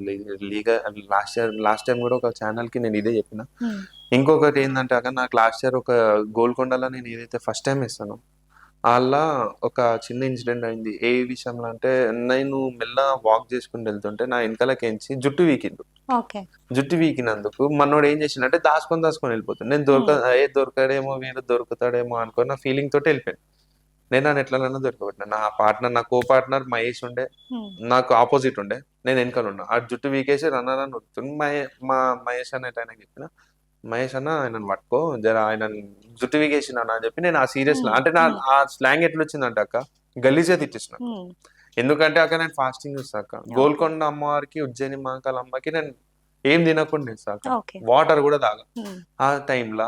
లాస్ట్ టైమ్ గూడా ఒక ఛానెల్‌కి నేను ఇదే చెప్పిన. హ్మ్. ఇంకొకటి ఏందంటే అక్క, నాకు లాస్ట్ ఇయర్ ఒక గోల్కొండలో నేను ఏదైతే ఫస్ట్ టైమ్ ఏసానో, అల్లా ఒక చిన్న ఇన్సిడెంట్ అయింది. ఏ విషయంలో అంటే, నేను మెల్లగా వాక్ చేసుకుంటూ ఎళ్తుంటే నా ఎనకాలకేంచి జుట్టు పీకిండు. ఓకే. జుట్టు పీకినందుకు మనోడు ఏం చేసిండంటే దాసుకొని ఎళ్ళిపోతుండు. నేను హ్మ్. దొరకడేమో వీడు దొరుకుతాడేమో అనుకోని నా ఫీలింగ్ తోటి ఎళ్ళిపోయాను. నేను ఆడిని ఎట్లనన్నా దొరకబెట్టినా. నా కో పార్ట్నర్ మహేష్ ఉండే. హ్మ్. నాకు ఆపోజిట్ ఉండే. నేను ఎనకాలున్నా. ఆడు జుట్టు పీకేసి రన్ ఉరుకుతుండు. మా మహేష్ అనేటాయనకి చెప్పిన, "మహేష్ అన్న ఆయనను పట్టుకో. జర ఆయనని జుట్టు పీకేసిండన్న" అని చెప్పి నేను ఆ సీరియస్‌లో హ్మ్. అంటే హ్మ్. ఆ స్లాంగ్ ఎట్లొచ్చిందంటే అక్క, గలీజ్‌గా తిట్టేసిన. హ్మ్. ఎందుకంటే అక్క నేను ఫాస్టింగ్ చేస్తా అక్క. ఓకే. గోల్కొండ అమ్మవారికి, ఉజ్జయిని మహంకాళి అమ్మకి నేను ఏం తినకుండా చేస్తా అక్క. ఓకే. వాటర్ కూడా తాగా. హ్మ్. ఆ టైంల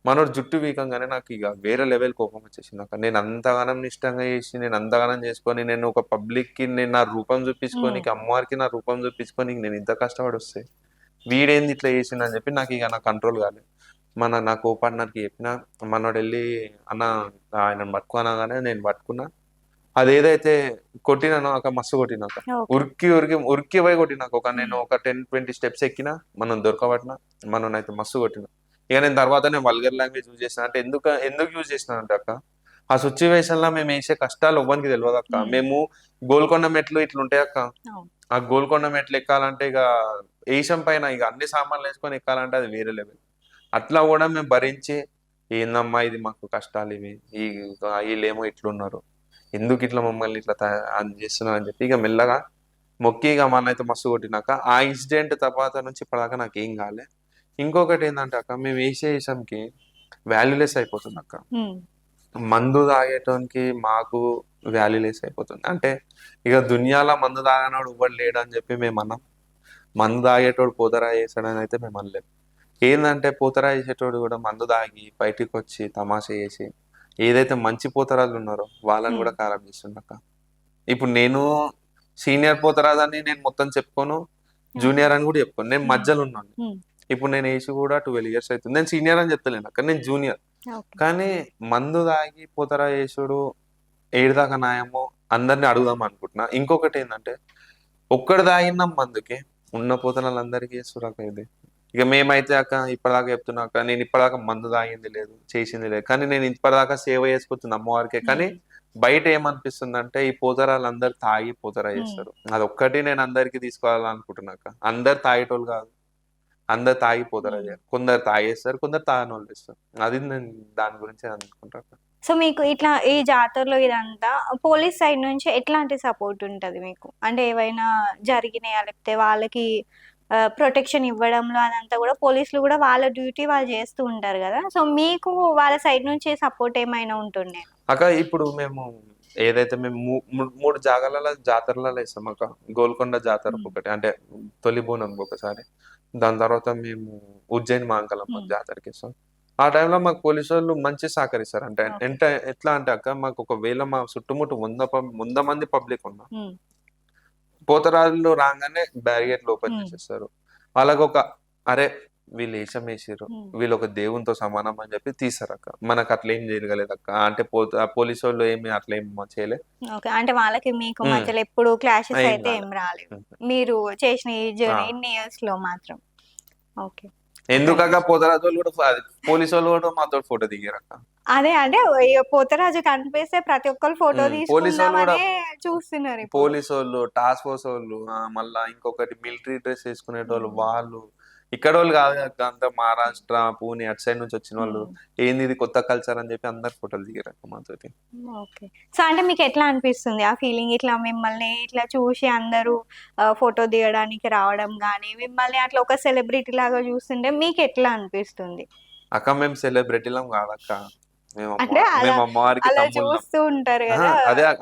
మనోడు జుట్టు వీకంగానే నాకు ఇక వేరే లెవెల్ కోపం వచ్చేసింది అక్క. నేను అంతగానం ఇష్టంగా చేసి నేను అంతగానం చేసుకొని నేను ఒక పబ్లిక్ కి నేను నా రూపం చూపించుకొని అమ్మవారికి నా రూపం చూపించుకొని నేను ఇంత కష్టపడి వస్తే వీడేంది ఇట్లా చేసిండు అని చెప్పి నాకు ఇక నా కంట్రోల్ కాలేదు. నా కో పార్ట్నర్కి చెప్పిన, మనోడు వెళ్ళి అన్న ఆయన పట్టుకో అనగానే నేను పట్టుకున్నా. అదేదైతే కొట్టినానో అక్క మస్తు కొట్టినాక ఉరికి ఉరికి ఉరికి పోయి కొట్టినాక నేను ఒక 10-20 స్టెప్స్ ఎక్కినా మనం దొరకబట్టినా మనం అయితే మస్తు కొట్టినా. ఇక నేను తర్వాత నేను వల్గర్ లాంగ్వేజ్ యూజ్ చేసిన అంటే ఎందుకు యూజ్ చేసిన అంటే అక్క ఆ సిచ్యువేషన్ లో మేము వేసే కష్టాలు ఎవ్వరికి తెలియదు అక్క. మేము గోల్కొండ మెట్లు ఇట్లా ఉంటాయి అక్క, ఆ గోల్కొండ మెట్లు ఎక్కాలంటే ఇక ఏషం పైన ఇక అన్ని సామాన్లు వేసుకొని ఎక్కాలంటే అది వేరే లెవెల్. అట్లా కూడా మేము భరించి ఏందమ్మా ఇది మాకు కష్టాలు ఇవి, వీళ్ళేమో ఇట్లున్నారు, ఎందుకు ఇట్లా మమ్మల్ని ఇట్లా చేస్తున్నారు అని చెప్పి ఇక మెల్లగా మొక్కి ఇక మన అయితే మస్తు కొట్టినాక ఆ ఇన్సిడెంట్ తర్వాత నుంచి ఇప్పటిదాకా నాకు ఏం కాలే. ఇంకొకటి ఏంటంటే అక్క మేము వేసే విషయంకి వాల్యూలెస్ అయిపోతుంది అక్క. మందు తాగేటోనికి మాకు వాల్యూలెస్ అయిపోతుంది. అంటే ఇక దునియాలో మందు తాగనోడు ఇవ్వడు లేడు అని చెప్పి మేము అన్నాం. మందు తాగేటోడు పోతరా చేసాడని అయితే మేము అనలేము. ఏంటంటే పోతరా చేసేటోడు కూడా మందు తాగి బయటికి వచ్చి తమాషా చేసి ఏదైతే మంచి పోతరాజులు ఉన్నారో వాళ్ళని కూడా ఖరాబ్ చేస్తుండక్క. ఇప్పుడు నేను సీనియర్ పోతరాజని నేను మొత్తం చెప్పుకోను, జూనియర్ అని కూడా చెప్పుకోను, నేను మధ్యలో ఉన్నాను. ఇప్పుడు నేను ఏజ్ కూడా 12 years అవుతుంది. నేను సీనియర్ అని చెప్తలేను అక్క, నేను జూనియర్. కానీ మందు తాగి పోతరా చేసుడు ఏడుదాకా న్యాయమో అందరిని అడుగుదాం అనుకుంటున్నా. ఇంకొకటి ఏంటంటే ఒక్కడు తాగినాం మందుకి ఉన్న పోతనాలందరికీ చేస్తురాక ఇది. ఇక మేమైతే అక్క ఇప్పటిదాకా చెప్తున్నాక నేను ఇప్పటిదాకా మందు తాగింది లేదు చేసింది లేదు, కానీ నేను ఇప్పటిదాకా సేవ చేసుకుంటున్నా అమ్మవారికే. కానీ బయట ఏమనిపిస్తుంది అంటే ఈ పోతరాలు అందరు తాగి పోతరా చేస్తారు, అది ఒక్కటి నేను అందరికి తీసుకోవాలనుకుంటున్నాక. అందరు తాగేటోళ్ళు కాదు, అందరు తాగిపోతారు. అది కొందరు తాగేస్తారు, కొందరు తాగనోళ్ళు ఇస్తారు. అది నేను దాని గురించి అనుకుంటాను. సో మీకు ఇట్లా ఈ జాతరలో ఇదంతా పోలీస్ సైడ్ నుంచి ఎట్లాంటి సపోర్ట్ ఉంటది మీకు? అంటే ఏవైనా జరిగినాయా, లేకపోతే వాళ్ళకి ప్రొటెక్షన్ ఇవ్వడంలో అదంతా కూడా పోలీసులు కూడా వాళ్ళ డ్యూటీ వాళ్ళు చేస్తూ ఉంటారు కదా. సో మీకు వాళ్ళ సైడ్ నుంచి సపోర్ట్ ఏమైనా ఉంటుండే అక్క? ఇప్పుడు మేము ఏదైతే మేము 3 జాతరలలో ఇస్తాం అక్క. గోల్కొండ జాతర ఒకటి అంటే తొలి బోనం ఒకసారి, దాని తర్వాత మేము ఉజ్జయిని మహంకాళమ్మ జాతరకి ఇస్తాం. ఆ టైంలో మాకు పోలీసు వాళ్ళు మంచి సహకరిస్తారు. అంటే ఎట్లా అంటే అక్క మాకు ఒకవేళ మా చుట్టుముట్టు 100 మంది పబ్లిక్ ఉన్నా పోతరాజులు రాగానే బ్యారిగేట్లు ఓపెన్ చేసేస్తారు. వాళ్ళకు ఒక అరే వీళ్ళు ఏషం వేసారు, వీళ్ళు ఒక దేవునితో సమానం అని చెప్పి తీసారక్క. మనకు అట్లా ఏం జరగలేదు అక్క. అంటే పోలీసు వాళ్ళు ఏమి అట్లా ఏం చేయలేదు. అంటే వాళ్ళకి మీకు మధ్యలో ఎప్పుడు క్లాషెస్ అయితే ఏం రాలేదు మీరు చేసిన ఈ జర్నీ ఇన్ని ఇయర్స్ లో మాత్రం? ఓకే. ఎందుకక్క పోతరాజు వాళ్ళు కూడా పోలీసు వాళ్ళు కూడా మాతో ఫోటో దిగారక్క. అదే అంటే పోతరాజు కనిపిస్తే ప్రతి ఒక్కరు ఫోటో తీసుకుందామనే చూస్తున్నారు. పోలీసు వాళ్ళు, టాస్క్ ఫోర్స్ వాళ్ళు, మళ్ళా ఇంకొకటి మిలిటరీ డ్రెస్ వేసుకునేటోళ్ళు, వాళ్ళు ఇక్కడ వాళ్ళు కాదు కదా, అంతా మహారాష్ట్ర పూణే అటు సైడ్ నుంచి వచ్చిన వాళ్ళు. ఏంది ఇది కొత్త కల్చర్ అని చెప్పి అందరు ఫోటోలు దిగారక్క మాతోటి. ఓకే. సో అంటే మీకు ఎట్లా అనిపిస్తుంది ఆ ఫీలింగ్, ఇట్లా మిమ్మల్ని ఇట్లా చూసి అందరూ ఫోటో దిగడానికి రావడం కానీ, మిమ్మల్ని అట్లా ఒక సెలబ్రిటీ లాగా చూస్తుంటే మీకు ఎట్లా అనిపిస్తుంది? అక్క మేము సెలబ్రిటీలం కాదక్క, మేము అలా అమ్మవారికి చూస్తూ ఉంటారు కదా.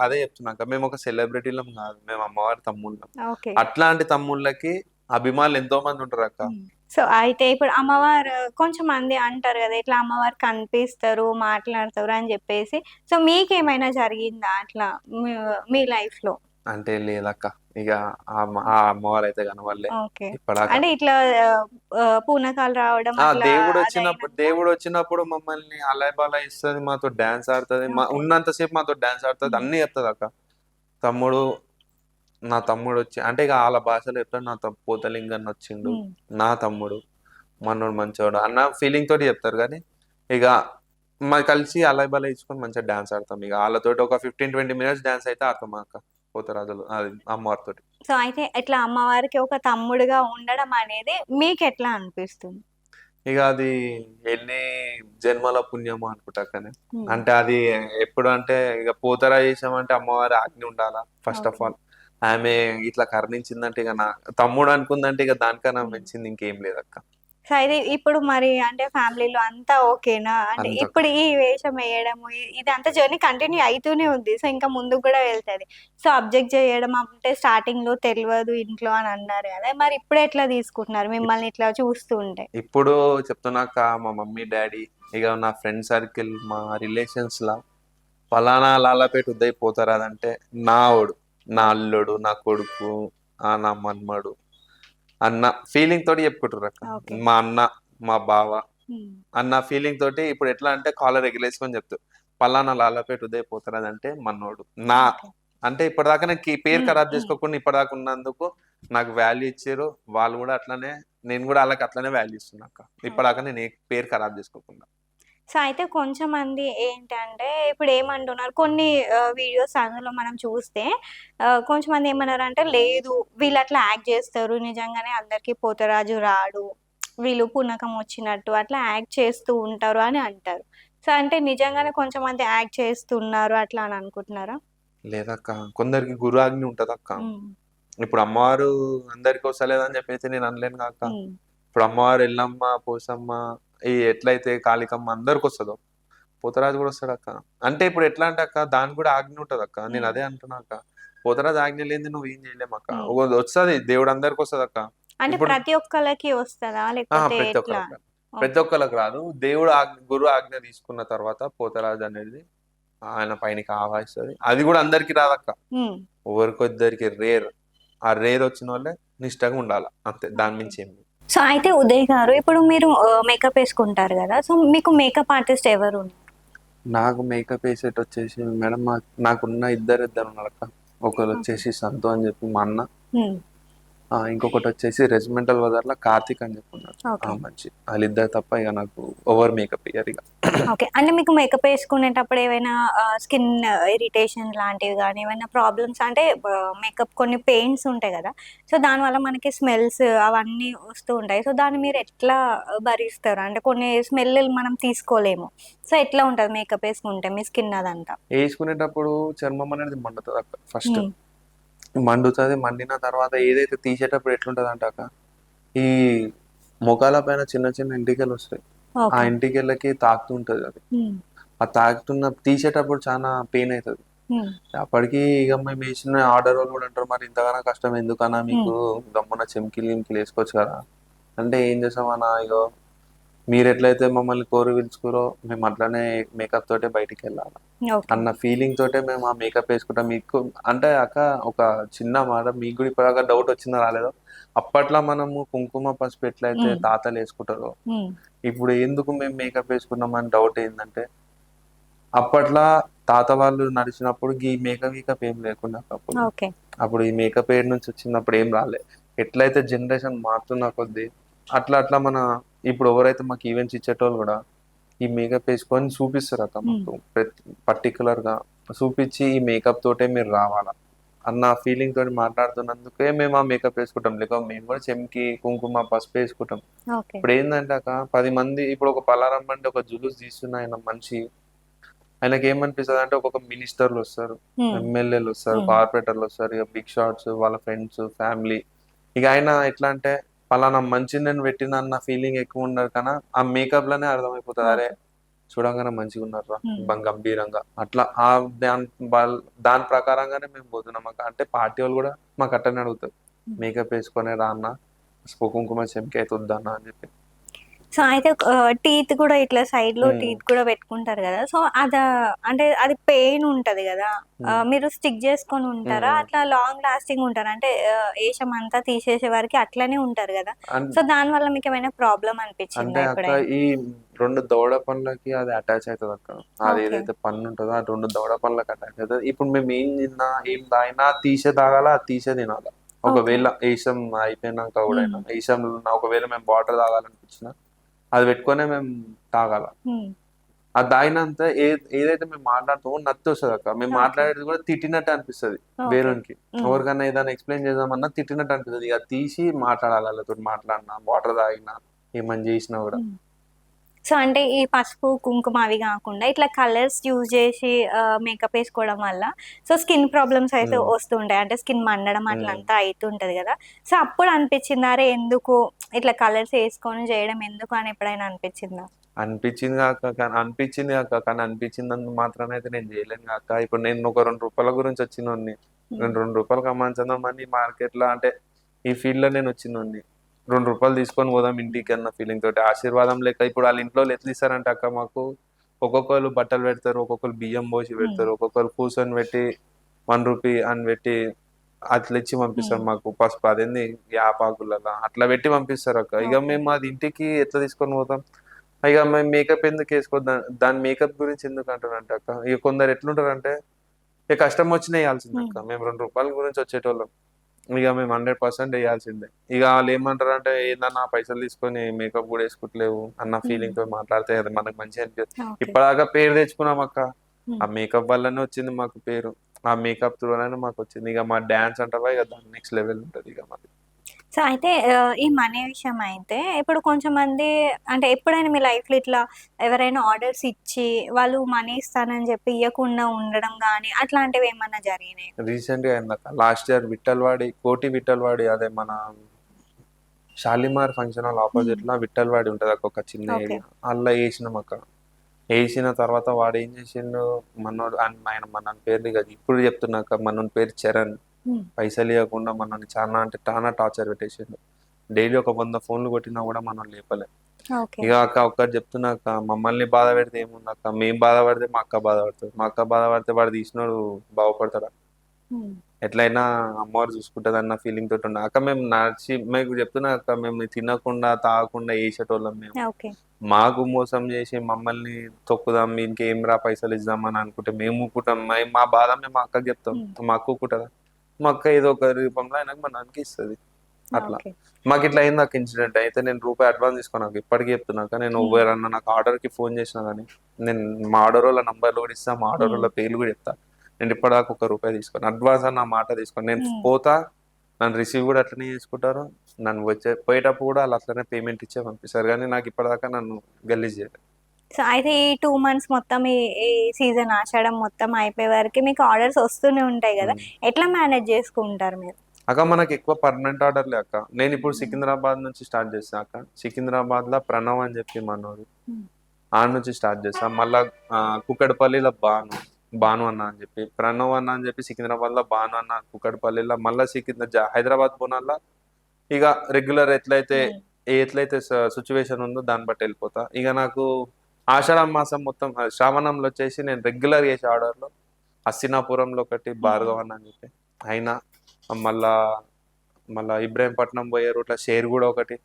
అదే చెప్తున్నాక, మేము ఒక సెలబ్రిటీలం కాదు, మేము అమ్మవారి తమ్ముళ్ళం. ఓకే. అట్లాంటి తమ్ముళ్ళకి అభిమానులు ఎంతో మంది ఉంటారు అక్క. సో అయితే ఇప్పుడు అమ్మవారు కొంచెం మంది అంటారు కదా ఇట్లా అమ్మవారు కనిపిస్తారు మాట్లాడతారు అని చెప్పేసి, సో మీకేమైనా జరిగిందా అట్లా మీ లైఫ్ లో? అంటే లేదక్క, ఇక ఆ అమ్మవారు అయితే కనవాలే అంటే ఇట్లా పూనకాలు రావడం, దేవుడు వచ్చినప్పుడు మమ్మల్ని అలయ బల ఇస్తుంది, మాతో డాన్స్ ఆడుతుంది, ఉన్నంతసేపు మాతో డాన్స్ ఆడుతుంది, అన్ని చెప్తుంది అక్క. నా తమ్ముడు వచ్చి అంటే ఇక వాళ్ళ భాషలో చెప్తాడు, నా పోతలింగన్ వచ్చిండు, నా తమ్ముడు మనోడు మంచోడు అన్న ఫీలింగ్ తోటి చెప్తారు. కానీ ఇక మరి కలిసి అలయ బల ఇచ్చుకొని మంచిగా డాన్స్ ఆడతాం. ఇక వాళ్ళతోటి ఒక 15-20 minutes డాన్స్ అయితే ఆడతాం అక్క పోతరాజులు అది అమ్మవారితో. సో అయితే ఇట్లా అమ్మవారికి ఒక తమ్ముడుగా ఉండడం అనేది మీకు ఎట్లా అనిపిస్తుంది? ఇక అది ఎన్ని జన్మల పుణ్యమో అనుకుంటా. కానీ అంటే అది ఎప్పుడు అంటే ఇక పోతరా చేసామంటే అమ్మవారి ఆజ్ఞ ఉండాలా ఫస్ట్ ఆఫ్ ఆల్. ఆమె ఇట్లా కరుణించిందంటే ఇక నా తమ్ముడు అనుకుందంటే ఇక దానికన్నా మంచింది ఇంకేం లేదక్క. సో సో అయితే ఇప్పుడు మరి అంటే ఫ్యామిలీలో అంతా ఓకేనా? అంటే అంత ఇప్పుడు ఈ వేషం వేయడము ఇదంతా జర్నీ కంటిన్యూ అయితూనే ఉంది. సో ఇంకా ముందుకు గూడా వెళ్తది. సో అబ్జెక్ట్ చేయడం అంటే స్టార్టింగ్‌లో తెలవదు ఇంట్లో అని అన్నారు గదా! మరి ఇప్పుడెట్లా తీసుకుంటున్నారు మిమ్మల్ని ఇట్లా చూస్తూ ఉంటే? ఇప్పుడు చెప్తున్నాక మా మమ్మీ డాడీ ఇక నా ఫ్రెండ్ సర్కిల్ మా రిలేషన్స్‌లా పలానా లాలపేట ఉదయ్ పోతారాదంటే నావోడు, నా అల్లుడు, నా కొడుకు, నా మన్మడు అన్న ఫీలింగ్ తోటి చెప్పుకుంటుర్రక్క. ఓకే. మా అన్న, మా బావ హ్మ్. అన్న ఫీలింగ్ తోటి ఇప్పుడు ఎట్లా అంటే కాలర్ ఎగరేసుకొని చెప్తారు. పలానా లాలపేట ఉదయ్ పోతారాదంటే మనోడు. ఓకే. అంటే ఇప్పటిదాకా నాకు ఈ పేరు హ్మ్. ఖరాబ్ హ్మ్. చేసుకోకుండా ఇప్పటిదాకా ఉన్నందుకు నాకు వాల్యూ ఇచ్చిర్రు. వాళ్ళు కూడా అట్లనే నేను కూడా ఆళ్ళకి అట్లనే వాల్యూ ఇస్తున్నా అక్క. ఓకే. ఇప్పటిదాకా నేను ఏ పేరు ఖరాబ్ చేసుకోకుండా. సో, అయితే కొంచెమంది ఏంటంటే, ఇప్పుడేమంటున్నారు కొన్ని వీడియోస్ అందులో మనం చూస్తే కొంచెంమంది ఏమన్నారంటే, లేదు వీళ్ళట్లా యాక్ట్ జేస్తారు. నిజంగానే అందరికి పోతరాజు రాడు. వీళ్ళు పూనకం వచ్చినట్టు అట్లా యాక్ట్ చేస్తూ ఉంటారు అని అంటారు. సో, అంటే నిజంగానే కొంచెంమంది యాక్ట్ చేస్తున్నారు అట్లా అని అనుకుంటున్నారా? లేదక్క. కొందరికి గురు ఆజ్ఞ ఉంటదక్క. హ్మ్. ఇప్పుడు అమ్మవారు అందరికి వస్తలేదని చెప్పేసి నేను అనలేనుగా అక్క. హ్మ్. ఇప్పుడు అమ్మవారు ఎల్లమ్మ, పోసమ్మ ఈ ఎట్లయితే కాళికమ్మ అందరికొస్తదో, పోతరాజు కూడా వస్తాడక్క. అంటే ఇప్పుడు ఎట్లా అంటే అక్క దానికి కూడా ఆజ్ఞ ఉంటదక్క. నేను హ్మ్. అదే అంటున్నా అక్క. పోతరాజు ఆజ్ఞ లేనిదే నువ్వేం చేయలేమక్క. హ్మ్. వస్తది దేవుడు అందరికి వస్తదక్క. అంటే ఇప్పుడు ప్రతి ఒక్కళ్ళకి వస్తదా? లేకపోతే ప్రతి ఎట్లా? ఒక్కరికి. ప్రతి ఓకే. ఒక్కళ్ళకి రాదు. దేవుడు గురు ఆజ్ఞ తీసుకున్న తర్వాత పోతరాజు అనేది ఆయన పైనకి ఆవాహిస్తది. అది కూడా అందరికి రాదక్క. హ్మ్. ఎవరికొద్దరికి రేర్. ఆ రేర్ వచ్చినోళ్ళే నిష్టగా ఉండాల. అంతే. దాని ఓకే. మించి ఏం లేదు. సో, అయితే ఉదయ్ గారు ఇప్పుడు మీరు మేకప్ ఏసుకుంటారు గదా! సో, మీకు మేకప్ ఆర్టిస్ట్ ఎవరు? నాకు మేకప్ ఏసేటొచ్చేసి మేడం నాకున్న ఇద్దరున్నారక్క. ఓకే. ఒకరొచ్చేసి సంతు అని చెప్పి మా అన్న. హ్మ్. ఇంకొకటొచ్చేసి రెజిమెంటల్ బజార్‌లో కార్తీక్ అని చెప్పి ఉన్నాడు. ఆ ఓకే. మనిషి. ఆళ్ళిద్దరు తప్ప ఇగ నాకు ఎవరు మేకప్ ఎయ్యరిగ. ఓకే. అంటే మీకు మేకప్ ఏసుకునేటప్పుడు ఏవైనా స్కిన్ ఇరిటేషన్ లాంటివి గాని, ఏమైనా ప్రాబ్లమ్స్ అంటే మేకప్ కొన్ని పెయింట్స్ ఉంటాయి గదా! సో, దానివల్ల మనకి స్మెల్స్ అవన్నీ వస్తూ ఉంటాయి. సో, దాన్ని మీరు ఎట్లా భరిస్తారు? అంటే కొన్ని స్మెల్‌లు మనం తీసుకోలేము. సో, ఎట్లా ఉంటది మేకప్ ఏసుకుంటే మీ స్కిన్ అదంతా? ఏసుకునేటప్పుడు చర్మం అనేది మండుతదక్క ఫస్ట్. హ్మ్. మండుతది. మండిన తర్వాత ఏదైతే తీసేటప్పుడు ఎట్లుంటదంటే అక్క, ఈ మొఖాల పైన చిన్న చిన్న ఎంటికలొస్తాయి. ఆ ఓకే. ఎంటికలకి తాకుతుంటది అది. హ్మ్. ఆ తీసేటప్పుడు చానా పెయిన్ అయితది. హ్మ్. అప్పటికి ఇగ మేమేసిన ఆర్డర్ వాళ్ళు గూడా అంటారు, "మరి ఇంతగానం కష్టం ఎందుకన్నా హ్మ్. మీకు? గమ్మున చెమ్కీలు, గిమ్కీలు ఏసుకోవచ్చు కదా!" అంటే ఏం చేసామన్నా ఇగో మీరెట్లయితే మమ్మల్ని కోరి పిలుచుకుర్రో మేము అట్లనే మేకప్ తోటే బయటికెళ్ళాల ఓకే. అన్న ఫీలింగ్ తోటే మేము ఆ మేకప్ ఏసుకుంటాం. మీకు అంటే అక్క ఒక చిన్న మాట మీకు గూడా ఇప్పటిదాకా డౌట్ వచ్చిందో రాలేదో, అప్పట్లో మనము కుంకుమ, పసుపు ఎట్లయితే హ్మ్. తాతలేసుకుంటారో, హ్మ్. ఇప్పుడు ఎందుకు మేము మేకప్ ఏసుకున్నామని డౌట్ ఏందంటే అప్పట్లా తాత వాళ్ళు నడిచినప్పుడు గీ గీకప్ ఏం లేకుండే అప్పుడు. ఓకే. అప్పుడు ఈ మేకప్ ఏడి నుంచి వచ్చిందప్పుడు ఏం రాలే. ఎట్లయితే జనరేషన్ మారుతున్న కొద్దీ అట్లా అట్లా ఇప్పుడు ఎవరైతే మాకు ఈవెంట్స్ ఇచ్చేటోళ్ళు గూడా ఈ మేకప్ ఏసుకొని చూపిస్తారక్క హ్మ్. మాకు. పర్టిక్యులర్‌గా చూపిచ్చి ఈ మేకప్ తోటే మీరు రావాలా అన్న ఫీలింగ్ తోటి మాట్లాడుతున్నందుకే మేము ఆ మేకప్ ఏసుకుంటాం. మేము గూడా చెంకి, కుంకుమ, పసుపు ఏసుకుంటాం. ఓకే. ఇప్పుడేందంటే అక్క 10 మంది ఇప్పుడు ఒక పలారం బండి ఒక జులూస్ తీస్తున్న ఆయన మనిషి ఆయనకేమనిపిస్తదంటే ఒక్కొక్క మినిస్టర్‌లొస్తారు, హ్మ్. ఎమ్మెల్యేలొస్తారు, హ్మ్. కార్పొరేటర్‌లొస్తారు, ఇగ బిగ్ షాట్స్, వాళ్ళ ఫ్రెండ్స్, ఫ్యామిలీ. ఇగ ఆయన ఎట్లా అంటే పలానా మంచినీని పెట్టినన్న ఫీలింగ్ ఎక్కువుండదు ఆ మేకప్‌లోనే అర్థమైపోతది. అరే! ఓకే. చూడంగానే మంచిగున్నారురా హ్మ్. గంభీరంగా. అట్లా దాని దాని ప్రకారంగానే మేము పోతున్నాం అక్క. అంటే పార్టీ వాళ్ళు గూడా మాకట్టనే అడుగుతారు. హ్మ్. మేకప్ ఏసుకొనే రా అన్న, పసుపు, కుంకుమ, చెంకి అయితే వద్దన్న అని చెప్పి. సో, అయితే టీత్ కూడా ఇట్లా సైడ్‌లో హ్మ్. టీత్ కూడా పెట్టుకుంటారు గదా! సో, అంటే అది పెయిన్ ఉంటది గదా! హ్మ్. మీరు స్టిక్ జేసుకొని హ్మ్. ఉంటారా? హ్మ్. అట్లా లాంగ్ లాస్టింగ్ ఉంటారా? అంటే ఏషమంతా తీసేసే వరకి అట్లనే ఉంటారు గదా! అన్ సో, దానివల్ల మీకేమైనా ప్రాబ్లమ్ అంటే అనిపిచ్చిందా అక్క ఎప్పుడైనా? ఈ 2 దవడ పండ్లకి అది అటాచ్ అయితదక్క. ఓకే. అదేదైతే పన్ను ఉంటదో ఆ 2 దవడ పండ్లకి అటాచ్ అయితది. ఇప్పుడు మేము ఏం తిన్నా, ఏం తాగినా తీసే తాగాల, అది తీసే తినాల. ఓకే. ఒకవేళ ఏషం అయిపోయినంక హ్మ్. గూడైనా ఏషంలో ఒకవేళ మేము వాటర్ తాగాలనిపించినా అది పెట్టుకొనే మేము తాగాల. హ్మ్. అది తాగినంత ఏదైతే మేము మాట్లాడుతామో నత్తొస్తదక్క. మేము ఓకే. మాట్లాడేది గూడా తిట్టినట్టే అనిపిస్తది ఓకే. వేరోనికి. హ్మ్. ఎవరికన్నా ఏదైనా ఎక్స్‌ప్లెయిన్ చేద్దామన్నా తిట్టినట్టు అనిపిస్తది. ఇగ తీసి మాట్లాడాలి ఆళ్ళతోటి మాట్లాడినా, వాటర్ తాగినా, ఏమన్నా జేసినా గూడా. హ్మ్. సో, అంటే ఈ పసుపు, కుంకుమ అవి గాకుండా ఇట్లా కలర్స్ యూజ్ జేసి మేకప్ ఏసుకోవడం వల్ల సో, స్కిన్ ప్రాబ్లమ్స్ అయితే హ్మ్. వస్తూ ఉంటాయి. అంటే స్కిన్ మండడం హ్మ్. అట్లంతా అయితుంటది గదా! సో, అప్పుడు అనిపిచ్చిందా? అరే! ఎందుకు ఇట్లా కలర్స్ ఏసుకొని జేయడం ఎందుకు అని ఎప్పుడైనా అనిపిచ్చిందా? అనిపిచ్చింది గాక, కానీ అనిపిచ్చిందంత మాత్రాన అయితే నేను జేయలేను గాక. ఇప్పుడు నేను ఒక రూ. 2 గురించి వచ్చినోడిని. హ్మ్. నేను రూ. 2 సంపాదించడం మనీ మార్కెట్‌లో అంటే ఈ ఫీల్డ్‌లో నేనొచ్చినోడిని. రూ. 2 తీసుకొని పోదాం ఇంటికి అన్న ఫీలింగ్ తోటి ఆశీర్వాదం లెక్క ఇప్పుడు ఆళ్ళ ఇంట్లోళ్ళు ఎట్లా ఇస్తారంటే అక్క మాకు ఒక్కొక్కళ్ళు బట్టలు పెడతారు, ఒక్కొక్కళ్ళు బియ్యం పోసి హ్మ్. పెడతారు, ఒక్కొక్కళ్ళు కూసోని పెట్టి రూ. 1 అని పెట్టి అట్లా ఇచ్చి పంపిస్తారు హ్మ్. మాకు. పసుపు అదేంది యాపాకులలా అట్లా పెట్టి పంపిస్తారక్క. ఇగ ఓకే. మేము అది ఇంటికి ఎట్లా తీసుకొని పోతాం? ఇగ మేము మేకప్ ఎందుకేసుకో దాని మేకప్ గురించి ఎందుకంటారంటే అక్క, ఇగ కొందరు ఎట్లుంటారంటే, ఇగ కష్టం వచ్చినా ఎయాల్సిందక్క. హ్మ్. మేము రూ. 2 గురించి వచ్చేటోళ్ళం. ఇగ మేము 100% ఎయాల్సిందే. ఇగ ఆళ్ళేమంటారంటే, "ఏందన్నా పైసలు తీసుకొని మేకప్ గూడా యేసుకుంటలేవు" అన్న హ్మ్. ఫీలింగ్‌తోని మాట్లాడితే అది మనకు మంచిగా అనిపియదు. ఓకే. ఇప్పటిదాకా పేరు తెచ్చుకున్నామక్క. హ్మ్. ఆ మేకప్ వల్లనే వచ్చింది మాకు పేరు. ఆ మేకప్ త్రూలోనే మాకొచ్చింది. ఇగ మా డాన్స్ అంటావా ఇగ దాని నెక్స్ట్ లెవెల్ ఉంటదిగ మాది. సో, అయితే ఈ మనీ విషయం అయితే ఇప్పుడు కొంచెంమంది అంటే ఎప్పుడైనా మీ లైఫ్‌లో ఇట్లా ఎవరైనా ఆర్డర్స్ ఇచ్చి వాళ్ళు మనీ ఇస్తానని జెప్పి ఇయ్యకుండా ఉండడం గానీ అట్లాంటివేమన్నా జరిగినాయా? రీసెంట్‌గా అయిందక్క. లాస్ట్ ఇయర్ విఠల్‌వాడి, కోటి విఠల్‌వాడి అదే మన షాలిమార్ ఫంక్షన్ హాల్ హ్మ్. ఆపోజిట్‌ల విఠల్‌వాడి ఉంటదక్క ఒక చిన్న ఓకే. ఏరియా. అల్ల ఏసినామక్క. ఏసిన తర్వాత వాడేం జేసిండు, మనోడు ఆయన మనోని పేరు ఇగ ఇప్పుడు చెప్తున్నా అక్క. మనోని పేరు చరణ్. హ్మ్. పైసలియ్యకుండా మనల్ని చానా అంటే చానా టార్చర్ పెట్టేసిండు. డైలీ ఒక 100 ఫోన్‌లు కొట్టినా గూడా మనోళ్ళు లేపలే. ఓకే. ఇగ అక్క ఒక్కటి చెప్తున్నా అక్క, మమ్మల్ని బాధ పెడితే ఏముందక్క, మేము బాధపడితే మా అక్క బాధపడతది. మా అక్క బాధపడితే వాడు తీసినోడు బాగుపడతాడా? హ్మ్. ఎట్లైనా అమ్మవారు చూసుకుంటదన్న ఫీలింగ్ తోటున్నా. అక్క మేము మీకు చెప్తున్నా అక్క మేము తినకుండా, తాగకుండా ఏసేటోళ్ళం మేము. ఓకే. మాకు మోసం చేసి మమ్మల్ని తొక్కుదాం, ఇంకేంరా పైసలిద్దాం అని అనుకుంటే మేము ఊకుంటాం. మా బాధ మేము మా అక్కకి చెప్తాం. హ్మ్. మా అక్క ఊకుంటదా? మా అక్క ఏదో ఒక రూపంలో ఆయనకు మా నాన్నకి ఇస్తది. అట్లా. ఓకే. మాకిట్లా అయిందక్క ఇన్సిడెంట్. అయితే నేను రూపాయి అడ్వాన్స్ తీసుకోనక్క. ఇప్పటికి చెప్తున్నాక నేను హ్మ్. ఎవరన్నా నాకు ఆర్డర్‌కి ఫోన్ చేసినా గానీ, నేను మా ఆర్డరోళ్ళ నంబర్లు కూడా ఇస్తా. మా హ్మ్. ఆర్డరోళ్ళ పేర్లు కూడా చెప్తా. నేను ఇప్పటిదాకా ఒక్క రూపాయి తీసుకోను. అడ్వాన్స్ అని నా మాట తీసుకోను. నేను హ్మ్. పోతా, నన్ను రిసీవ్ కూడా అట్లనే చేసుకుంటారు. నన్ను పోయేటప్పుడు కూడా ఆళ్ళు అట్లనే పేమెంట్ ఇచ్చే పంపిస్తారు. గానీ నాకు ఇప్పటిదాకా నన్ను గలీజ్ చేయలే. సో, అయితే ఈ 2 మంత్స్ మొత్తం ఈ సీజన్ ఆషాఢం మొత్తం అయిపోయే వరకి మీకు ఆర్డర్స్ వస్తూనే ఉంటాయి గదా! హ్మ్. ఎట్లా మేనేజ్ చేసుకుంటారు మీరు? అక్క మనకెక్కువ పర్మనెంట్ ఆర్డర్‌లే అక్క. నేనిప్పుడు హ్మ్. సికింద్రాబాద్ నుంచి స్టార్ట్ చేశా అక్క. సికింద్రాబాద్‌ల ప్రణవ్ అని చెప్పి మనోడు. హ్మ్. ఆడ నుంచి స్టార్ట్ చేశా. మళ్ళా కూకట్పల్లిలో భాను అన్న అని చెప్పి, ప్రణవ్ అన్న అని చెప్పి సికింద్రాబాద్‌లో భాను అన్న కూకట్పల్లిలో మళ్ళా హైదరాబాద్ బోనాల ఇగ రెగ్యులర్ హ్మ్. ఎట్లయితే సిట్యుయేషన్ ఉందో దాన్ని బట్టి ఎళ్ళిపోతా. ఇగ నాకు ఆషాఢం మాసం మొత్తం శ్రావణంలో వచ్చేసి నేను రెగ్యులర్ చేసే ఆర్డర్‌లు హస్తినాపురంలో ఒకటి హ్మ్. భార్గవ్ అన్న అని చెప్పి అయినా మళ్ళా మళ్ళా ఇబ్రాహీంపట్నం పోయే రూట్‌లో షేర్‌గూడ ఒకటి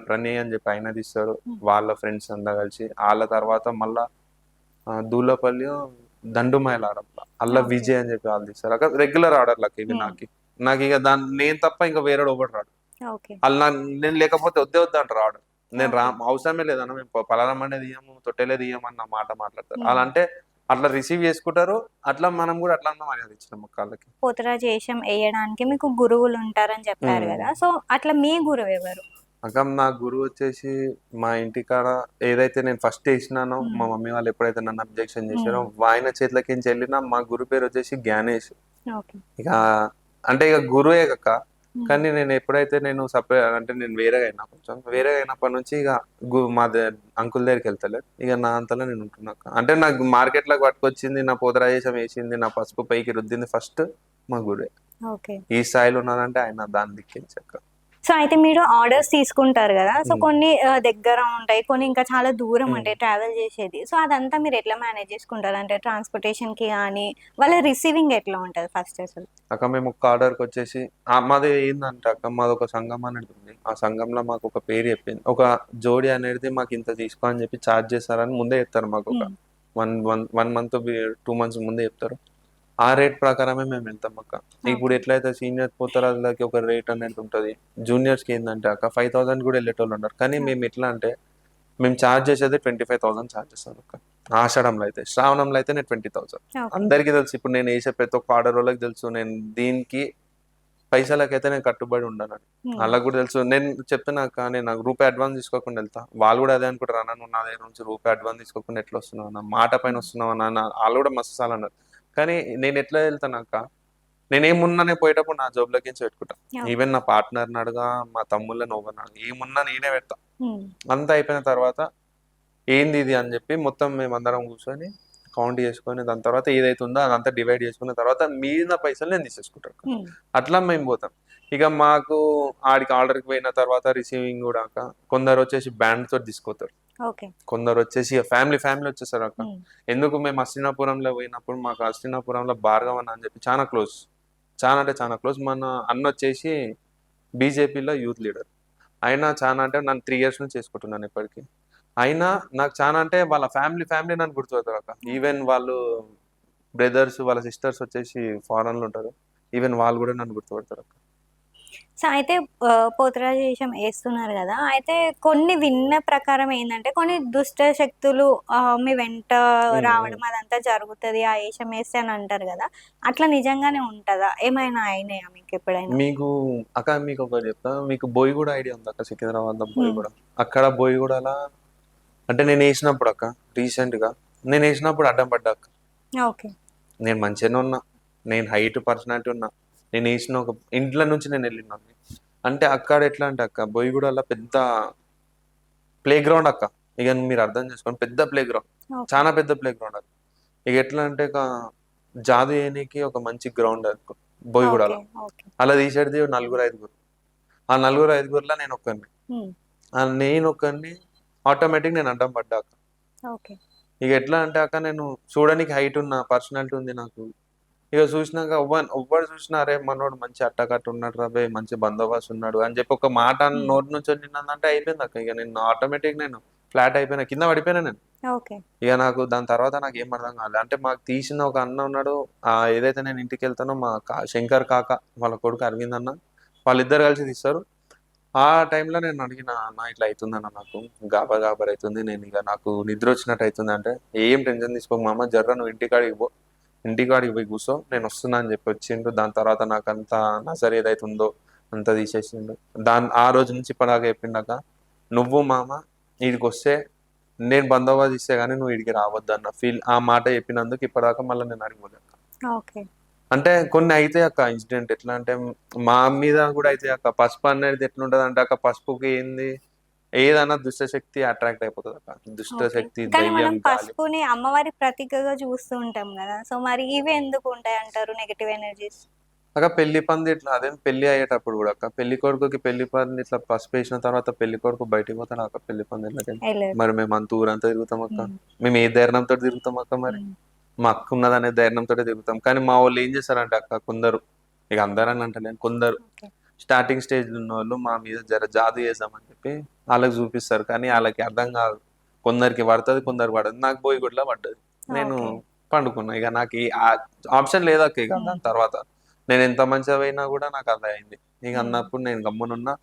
ప్రణయ్ అని చెప్పి ఆయన తీస్తాడు. హ్మ్. వాళ్ళ ఫ్రెండ్స్ అంతా కలిసి. ఆళ్ళ తర్వాత మళ్ళా దూలపల్లియో, దండుమైలారంలో అల్ల ఓకే. విజయ్ అని చెప్పి ఆళ్ళు తీస్తారు. రెగ్యులర్ ఆర్డర్‌లక్క ఇవి హ్మ్. నాకి. నాకిగ నేను తప్ప ఇంక వేరేడు ఎవ్వడు రాడు. ఓకే. ఆళ్ళు నేను లేకపోతే వద్దే వద్దంటారు ఆర్డర్. నేను ఓకే. అవసరమే లేదన్న మేము పలానా బండే తీయము, తొట్టెలే తీయము అన్న మాట మాట్లాడతారు. హ్మ్. ఆళ్ళంటే అట్లా రిసీవ్ చేసుకుంటారు. అట్లా మనం గూడా అట్లన్నా మర్యాద ఇచ్చినాం అక్క ఆళ్ళకి. పోతురాజు ఏషం ఎయడానికి మీకు గురువులుంటారని చెప్పారు హ్మ్. గదా! సో, అట్లా మీ గురువెవరు? అక్క నా గురువు వచ్చేసి మా ఇంటికాడ ఏదైతే నేను ఫస్ట్ ఏసినానో, హ్మ్. మా మమ్మీ వాళ్ళు ఎప్పుడైతే నన్ను అబ్జెక్షన్ చేశారో, హ్మ్. ఆయన చేతులకించి ఎళ్ళిన మా గురు పేరు వచ్చేసి జ్ఞానేష్. ఓకే. ఇక అంటే ఇక గురువే అక్క. హ్మ్. కానీ నేను ఎప్పుడైతే నేను అంటే నేను వేరేగా అయినా కొంచెం. వేరేగా అయినప్పటి నుంచి ఇక మాది అంకుల్ దగ్గరికెళ్తలే. ఇక నా అంతలో నేను ఉంటున్నా అక్క. అంటే నాకు మార్కెట్‌లోకి పట్టుకొచ్చింది, నా పోతరాజేషం ఏసింది, నా పసుపు పైకి రుద్దింది ఫస్ట్ మా గురువే. ఓకే. ఈ స్థాయిలో ఉన్నానంటే ఆయన దాని దిక్కించక్క. సో, అయితే మీరు ఆర్డర్స్ తీసుకుంటారు గదా! సో, హ్మ్. కొన్ని దగ్గర ఉంటాయి. కొన్ని ఇంకా చాలా దూరం హ్మ్. ఉంటాయి ట్రావెల్ జేసేది. సో, అదంతా మీరెట్లా మేనేజ్ జేసుకుంటారు? అంటే ట్రాన్స్‌పోర్టేషన్‌కి గానీ, వాళ్ళ రిసీవింగ్ ఎట్లా ఉంటది ఫస్ట్ అసలు? అక్క మేము ఒక్క ఆర్డర్‌కొచ్చేసి మాది ఏందంటే అక్క మాదొక సంఘం అనేది ఉంది. ఆ సంఘంలో మాకొక పేరు చెప్పింది. ఒక జోడీ అనేది మాకింత తీసుకో అని చెప్పి చార్జ్ చేస్తారని ముందే చెప్తారు మాకొక హ్మ్. 1 మంత్ 2 మంత్స్ ముందే చెప్తారు. ఆ రేట్ ప్రకారమే మేమెళ్తాం అక్క. ఇప్పుడు ఓకే. ఎట్లయితే సీనియర్ పోతరాజులకి ఒక రేట్ అనేది ఉంటది. జూనియర్స్‌కి ఏందంటే అక్క 5,000 కూడా ఎళ్ళేటోళ్ళున్నారు. కానీ ఓకే. మేమెట్లా అంటే మేము చార్జ్ చేసేది 25,000 చార్జ్ చేస్తామక్క. ఆషాఢంలో అయితే. శ్రావణంలో అయితేనే 20,000. ఓకే. అందరికీ తెలుసు. ఇప్పుడు నేనేసే ప్రతి ఒక్క ఆర్డరోళ్ళకి తెలుసు. నేను దీనికి పైసలకైతే నేను కట్టుబడి ఉండను. వాళ్ళకి కూడా తెలుసు. నేను చెప్తున్నాక నేను నాకు రూపాయి అడ్వాన్స్ తీసుకోకుండా వెళ్తా. వాళ్ళు కూడా అదే అనుకుంటారు, అన్న నువ్వు నా దగ్గర నుంచి రూపాయి అడ్వాన్స్ తీసుకోకుండా ఎట్లా వస్తున్నావు అన్న, మాట పైన వస్తున్నావు అన్న, వాళ్ళు కూడా మస్తు సార్లు అన్నారు. కానీ నేను ఎట్లా వెళ్తానాక, నేనేమున్నానే పోయేటప్పుడు నా జోబులోకి పెట్టుకుంటా. ఈవెన్ నా పార్ట్నర్ని అడగా, మా తమ్ముళ్ళని ఎవరిని అడగా, ఏమున్నా నేనే పెడతా. అంతా అయిపోయిన తర్వాత ఏంది ఇది అని చెప్పి మొత్తం మేమందరం కూర్చొని కౌంట్ చేసుకొని దాని తర్వాత ఏదైతే ఉందో అదంతా డివైడ్ చేసుకున్న తర్వాత మిగిలిన పైసలు నేను తీసేసుకుంటాను. అట్లా మేము పోతాం. ఇక మాకు ఆడికి ఆర్డర్కి పోయిన తర్వాత రిసీవింగ్ కూడా కొందరు వచ్చేసి బ్యాండ్ తోటి తీసుకుపోతారు, కొందరు వచ్చేసి ఫ్యామిలీ వచ్చేసారు అక్క. ఎందుకు మేము అస్తినాపురంలో పోయినప్పుడు మాకు అస్తినాపురంలో భార్గవన్ అని చెప్పి చాలా క్లోజ్, చాలా అంటే చాలా క్లోజ్. మన అన్న వచ్చేసి బీజేపీలో యూత్ లీడర్. అయినా చాలా అంటే నన్ను 3 years నుంచి చేసుకుంటున్నాను ఇప్పటికీ. అయినా నాకు చాలా అంటే వాళ్ళ ఫ్యామిలీ నన్ను గుర్తుపడతారు అక్క. ఈవెన్ వాళ్ళు బ్రదర్స్ వాళ్ళ సిస్టర్స్ వచ్చేసి ఫారెన్లో ఉంటారు, ఈవెన్ వాళ్ళు కూడా నన్ను గుర్తుపడతారు అక్క. సో అయితే పోతరాజేషం వేస్తున్నారు కదా, అయితే కొన్ని విన్న ప్రకారం ఏంటంటే కొన్ని దుష్ట శక్తులు మీ వెంట రావడం అదంతా జరుగుతుంది ఆ వేషం వేస్తే అని అంటారు కదా, అట్లా నిజంగానే ఉంటుందా? ఏమైనా అయినాయా మీకు ఎప్పుడైనా? మీకు అక్క మీకు ఒకటి చెప్తా, మీకు బోయిగూడ ఐడియా ఉంది అక్క? సికింద్రాబాద్ బోయిగూడ, అక్కడ బోయిగూడలా అంటే నేను వేసినప్పుడు అక్క, రీసెంట్గా నేను వేసినప్పుడు అడ్డం పడ్డా అక్క. నేను మంచిగానే ఉన్నా, నేను హైట్ పర్సనాలిటీ ఉన్నా, నేను వేసిన ఒక ఇంట్లో నుంచి నేను వెళ్ళినాను. అంటే అక్కడ ఎట్లా అంటే అక్క, బోయిగూడలో పెద్ద ప్లే గ్రౌండ్ అక్క. ఇక మీరు అర్థం చేసుకోండి, పెద్ద ప్లే గ్రౌండ్, చాలా పెద్ద ప్లే గ్రౌండ్ అక్క. ఇక ఎట్లా అంటే జాదు వేయనికి ఒక మంచి గ్రౌండ్ అక్క బోయిగూడలో. అలా తీసేది 4-5. ఆ 4-5లో నేను ఒక్కరిని ఆటోమేటిక్ నేను అడ్డం పడ్డాక. ఇక ఎట్లా అంటే అక్క, నేను చూడడానికి హైట్ ఉన్న పర్సనాలిటీ ఉంది నాకు. ఇక చూసినాక ఎవ్వరు చూసినా అరే మనోడు మంచి అట్టకట్టు ఉన్నాడు రాబే, మంచి బందోబస్తు ఉన్నాడు అని చెప్పి ఒక మాట నోటి నుంచి నిన్నంటే అయిపోయింది అక్క. ఇక నేను ఆటోమేటిక్ నేను ఫ్లాట్ అయిపోయినా, కింద పడిపోయినా నేను. ఇక నాకు దాని తర్వాత నాకు ఏం అర్థం కాలేదు. అంటే మాకు తీసిన ఒక అన్న ఉన్నాడు, ఏదైతే నేను ఇంటికి వెళ్తానో మా శంకర్ కాక వాళ్ళ కొడుకు అరవింద్ అన్న, వాళ్ళిద్దరు కలిసి తీస్తారు. ఆ టైంలో నేను అడిగిన, అన్న ఇట్లా అవుతుందన్న, నాకు గాబర్ అవుతుంది, నేను ఇక నాకు నిద్ర వచ్చినట్టు అవుతుంది. అంటే ఏం టెన్షన్ తీసుకోక మామ, జర్ర నువ్వు ఇంటికాడికి పోయి కూర్చో, నేను వస్తున్నా అని చెప్పి వచ్చిండు. దాని తర్వాత నాకు అంతా నజర్ ఏదైతే ఉందో అంతా తీసేసిండు. ఆ రోజు నుంచి ఇప్పటిదాకా చెప్పిండాక, నువ్వు మామ వీడికి వస్తే నేను బందోబస్తు ఇస్తే గానీ నువ్వు వీడికి రావద్దు అన్న ఆ మాట చెప్పినందుకు ఇప్పటిదాకా మళ్ళీ నేను అడిగిపోయాను. అంటే కొన్ని అయితే అక్క ఇన్సిడెంట్ ఎట్లా అంటే మా మీద కూడా అయితే అక్క. పసుపు అనేది ఎట్లుంటది అంటే అక్క, పసుపుకి ఏంది ఏదైనా దుష్టశక్తి అట్రాక్ట్ అయిపోతుంది అక్క. దుష్టశక్తి, దయ్యం, పసుపుని అమ్మవారి ప్రతీకగా చూస్తూ ఉంటాం కదా, సో మరి ఇవి ఎందుకు ఉంటాయి అంటారు నెగటివ్ ఎనర్జీస్? అక్క పెళ్లి పంది ఇట్లా, అదే పెళ్లి అయ్యేటప్పుడు కూడా అక్క, పెళ్లి కొడుకుకి పెళ్లి పంది ఇట్లా పసుపు వేసిన తర్వాత పెళ్లి కొడుకు బయటికి పోతాడు అక్క పెళ్లి పంది ఇట్లా. మరి మేము అంత ఊరంతా తిరుగుతాం అక్క. మేము ఏ ధైర్యంతో తిరుగుతాం అక్క? మరి మా అక్క ఉన్నదనే ధైర్యంతో తిరుగుతాం. కానీ మా వాళ్ళు ఏం చేస్తారంటే అక్క, కొందరు, ఇక అందరని అంటలేను, కొందరు స్టార్టింగ్ స్టేజ్ ఉన్న వాళ్ళు మా మీద జర జాదు చేద్దామని చెప్పి వాళ్ళకి చూపిస్తారు. కానీ వాళ్ళకి అర్థం కాదు, కొందరికి పడుతుంది, కొందరు పడదు. నాకు బోయిగూడలో పడ్డది, నేను పండుకున్నా. ఇక నాకు ఆప్షన్ లేదక్క. ఇక దాని తర్వాత నేను ఎంత మంచిగా పోయినా కూడా నాకు అలా అయింది. ఇక అన్నప్పుడు నేను గమ్మునున్నా.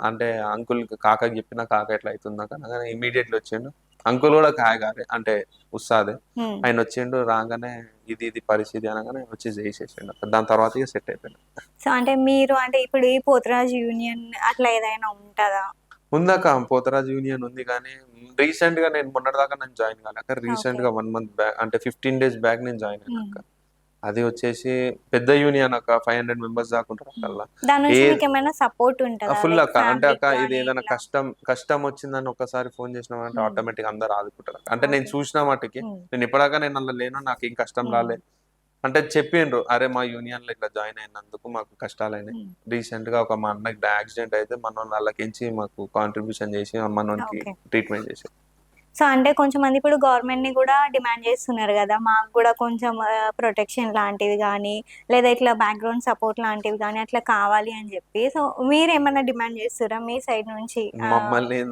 అంటే అంకుల్ కాకకి చెప్పిన, కాక ఎట్లా అవుతుంది అక్కడ ఇమీడియట్లీ వచ్చిండు. అంకుల్ కూడా కాయగారే అంటే ఉస్తాదే, ఆయన వచ్చిండు. రాగానే ఇది పరిస్థితి అనగానే వచ్చి చేసేసిండు. దాని తర్వాత ఇక సెట్ అయిపోయింది. సో అంటే మీరు అంటే ఇప్పుడు ఈ పోతరాజ్ యూనియన్ అట్లా ఏదైనా ఉంటుందా? ఉందాక పోతరాజ్ యూనియన్ ఉంది, కానీ రీసెంట్ గా నేను మొన్నటిదాకా నేను జాయిన్ కాలేక, రీసెంట్ గా 1 month బ్యాక్ అంటే 15 days బ్యాక్ నేను జాయిన్ అయినాక. అది వచ్చేసి పెద్ద యూనియన్ అక్క, 500 members దాకా ఉంటారు అక్కడ. ఫుల్ అక్క. అంటే అక్క ఇది ఏదైనా కష్టం వచ్చిందని ఒకసారి ఫోన్ చేసినామంటే ఆటోమేటిక్ అందరు ఆదుకుంటారు. అంటే నేను చూసిన వాటికి, నేను ఇప్పటిదాకా నేను అలా లేను, నాకు ఏం కష్టం రాలే అంటే చెప్పిండ్రు, అరే మా యూనియన్ లో ఇట్లా జాయిన్ అయినందుకు మాకు కష్టాలు అయినాయి. రీసెంట్ గా ఒక మా అన్నకి యాక్సిడెంట్ అయితే మన వాళ్ళకించి మాకు కాంట్రిబ్యూషన్ చేసి మనకి ట్రీట్మెంట్ చేశారు. సో అంటే కొంచెం మంది ఇప్పుడు గవర్నమెంట్ ని కూడా డిమాండ్ చేస్తున్నారు కదా, మాకు కూడా కొంచెం ప్రొటెక్షన్ లాంటివి కానీ, లేదా ఇట్లా బ్యాక్గ్రౌండ్ సపోర్ట్ లాంటివి కానీ అట్లా కావాలి అని చెప్పి. సో మీరు ఏమన్నా డిమాండ్ చేస్తారా మీ సైడ్ నుంచి?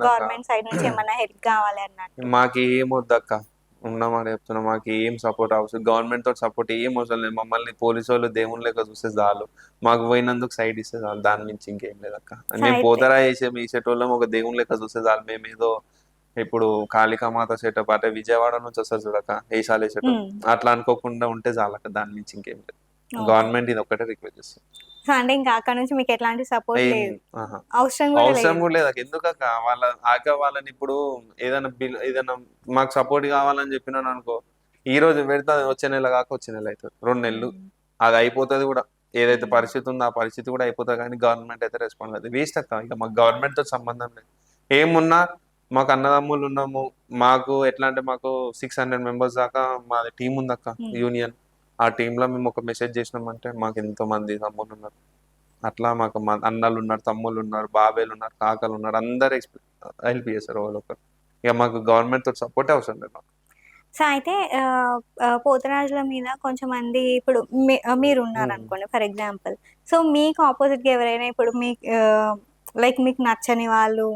గవర్నమెంట్ సైడ్ నుంచి ఏమన్నా హెల్ప్ కావాలి అన్నట్టు? మాకు ఏం వద్దక్క, ఉన్నామని చెప్తున్నా. మాకు ఏం సపోర్ట్ అవసరం, గవర్నమెంట్ తోటి సపోర్ట్ ఏం అవసరం లేదు. మమ్మల్ని పోలీసు వాళ్ళు దేవుని లెక్క చూస్తే చాలు, మాకు పోయినందుకు సైడ్ ఇస్తే చాలు, దాని నుంచి ఇంకేం లేదక్క. మేము పోతరా వేసేటోళ్ళం ఒక దేవుని లెక్క చూస్తే చాలు. మేము ఏదో ఇప్పుడు కాళికామాత సెటప్ అంటే విజయవాడ నుంచి వస్తారు చూడక వేషాలు వేసేటప్పుడు, అట్లా అనుకోకుండా ఉంటే చాలక, దాని నుంచి ఇంకేం లేదు. గవర్నమెంట్ ఇది ఒక్కటే రిక్వెస్ట్ చేస్తుంది. సో అంటే ఇంకా అక్కడ నుంచి మీకు ఎట్లాంటి సపోర్ట్ ఏం లేదు, ఆహా. అవసరం కూడా అవసరం లేదు. కూడా లేదు ఎందుకక్క వాళ్ళని ఇప్పుడు ఏదైనా బిల్ ఏదైనా మాకు సపోర్ట్ కావాలని చెప్పినాను అనుకో, ఈ రోజు పెడితే వచ్చే నెల కాక వచ్చే నెల అవుతుంది, 2 నెలలు అది అయిపోతుంది కూడా. ఏదైతే పరిస్థితి ఉందో ఆ పరిస్థితి కూడా అయిపోతుంది, కానీ గవర్నమెంట్ అయితే రెస్పాండ్ అవుతుంది. వేస్ట్ అక్క, ఇక మాకు గవర్నమెంట్ తో సంబంధం లేదు. ఏమున్నా మాకు అన్నదమ్ములు ఉన్నాము, మాకు ఎట్లా అంటే మాకు 600 మెంబర్స్ దాకా మాది టీం ఉంది అక్క, యూనియన్. ఆ టీంలో మేము ఒక మెసేజ్ చేసినామంటే మాకు ఎంతో మంది తమ్ముళ్ళు ఉన్నారు, అట్లా మాకు అన్నలు ఉన్నారు, తమ్ముళ్ళు ఉన్నారు, బాబాయ్లు ఉన్నారు, కాకలు ఉన్నారు, అందరు హెల్ప్ చేస్తారు వాళ్ళు ఒకరు. ఇక మాకు గవర్నమెంట్ తోటి సపోర్ట్ అవసరం లేదు మాకు. సో అయితే పోతరాజుల మీద కొంచెం మంది ఇప్పుడు మీరు ఉన్నారనుకోండి ఫర్ ఎగ్జాంపుల్. సో మీకు ఆపోజిట్గా ఎవరైనా ఇప్పుడు మీకు లైక్ మీకు నచ్చని వాళ్ళు,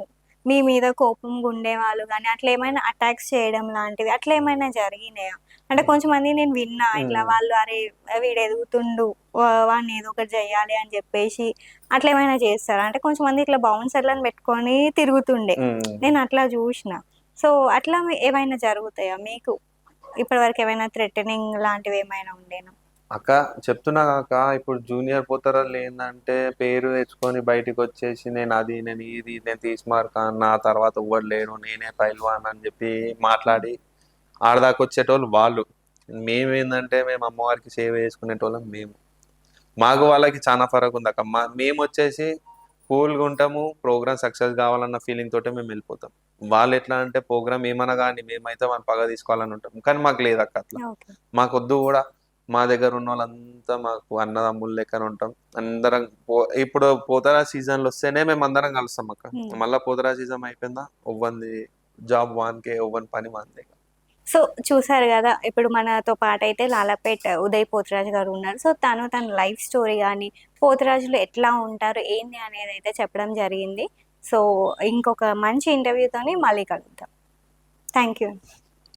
మీ మీద కోపంగా ఉండేవాళ్ళు కానీ అట్లా ఏమైనా అటాక్స్ చేయడం లాంటివి అట్లా ఏమైనా జరిగినాయా? అంటే కొంచెం మంది నేను విన్నా ఇట్లా వాళ్ళు అరే వీడు ఎదుగుతుండు వాడిని ఏదో ఒకటి చెయ్యాలి అని చెప్పేసి అట్లా ఏమైనా చేస్తారా? అంటే కొంచెం మంది ఇట్లా బౌన్సర్లను పెట్టుకొని తిరుగుతుండే, నేను అట్లా చూసిన. సో అట్లా ఏమైనా జరుగుతాయా మీకు? ఇప్పటి వరకు ఏమైనా థ్రెటనింగ్ లాంటివి ఏమైనా ఉండేనా? అక్క చెప్తున్నా కాక, ఇప్పుడు జూనియర్ పోతారాళ్ళు ఏంటంటే పేరు తెచ్చుకొని బయటికి వచ్చేసి నేను ఇది నేను తీసుమార్కా, నా తర్వాత ఎవ్వడు లేడు, నేనే పైల్వాన్ అని చెప్పి మాట్లాడి ఆడదాకా వచ్చేటోళ్ళు వాళ్ళు. మేమేందంటే మేము అమ్మవారికి సేవ చేసుకునేటోళ్ళం మేము. మాకు వాళ్ళకి చాలా ఫరక్ ఉంది అక్క. మేము వచ్చేసి కూల్గా ఉంటాము, ప్రోగ్రామ్ సక్సెస్ కావాలన్న ఫీలింగ్ తోటే మేము వెళ్ళిపోతాం. వాళ్ళు ఎట్లా అంటే ప్రోగ్రామ్ ఏమన్నా కానీ మేమైతే మన పగ తీసుకోవాలని ఉంటాం, కానీ మాకు లేదు అక్క అట్లా. మాకు వద్దు కూడా. మా దగ్గర ఉన్న వాళ్ళంతా మాకు అన్నదమ్ములు లెక్కన ఉంటాం అందరం. ఇప్పుడు పోతరా సీజన్లు వస్తేనే మేము అందరం కలుస్తాం అక్క. మళ్ళీ పోతరా సీజన్ అయిపోయిందా ఒవ్వంది జాబ్ వాన్కే, ఒవ్వని పని వాందే. సో చూసారు కదా, ఇప్పుడు మనతో పాటు అయితే లాలాపేట్ ఉదయ్ పోతరాజు గారు ఉన్నారు. సో తన లైఫ్ స్టోరీ కానీ పోతరాజులు ఎట్లా ఉంటారు ఏంది అనేది అయితే చెప్పడం జరిగింది. సో ఇంకొక మంచి ఇంటర్వ్యూతోని మళ్ళీ కలుద్దాం. Thank you.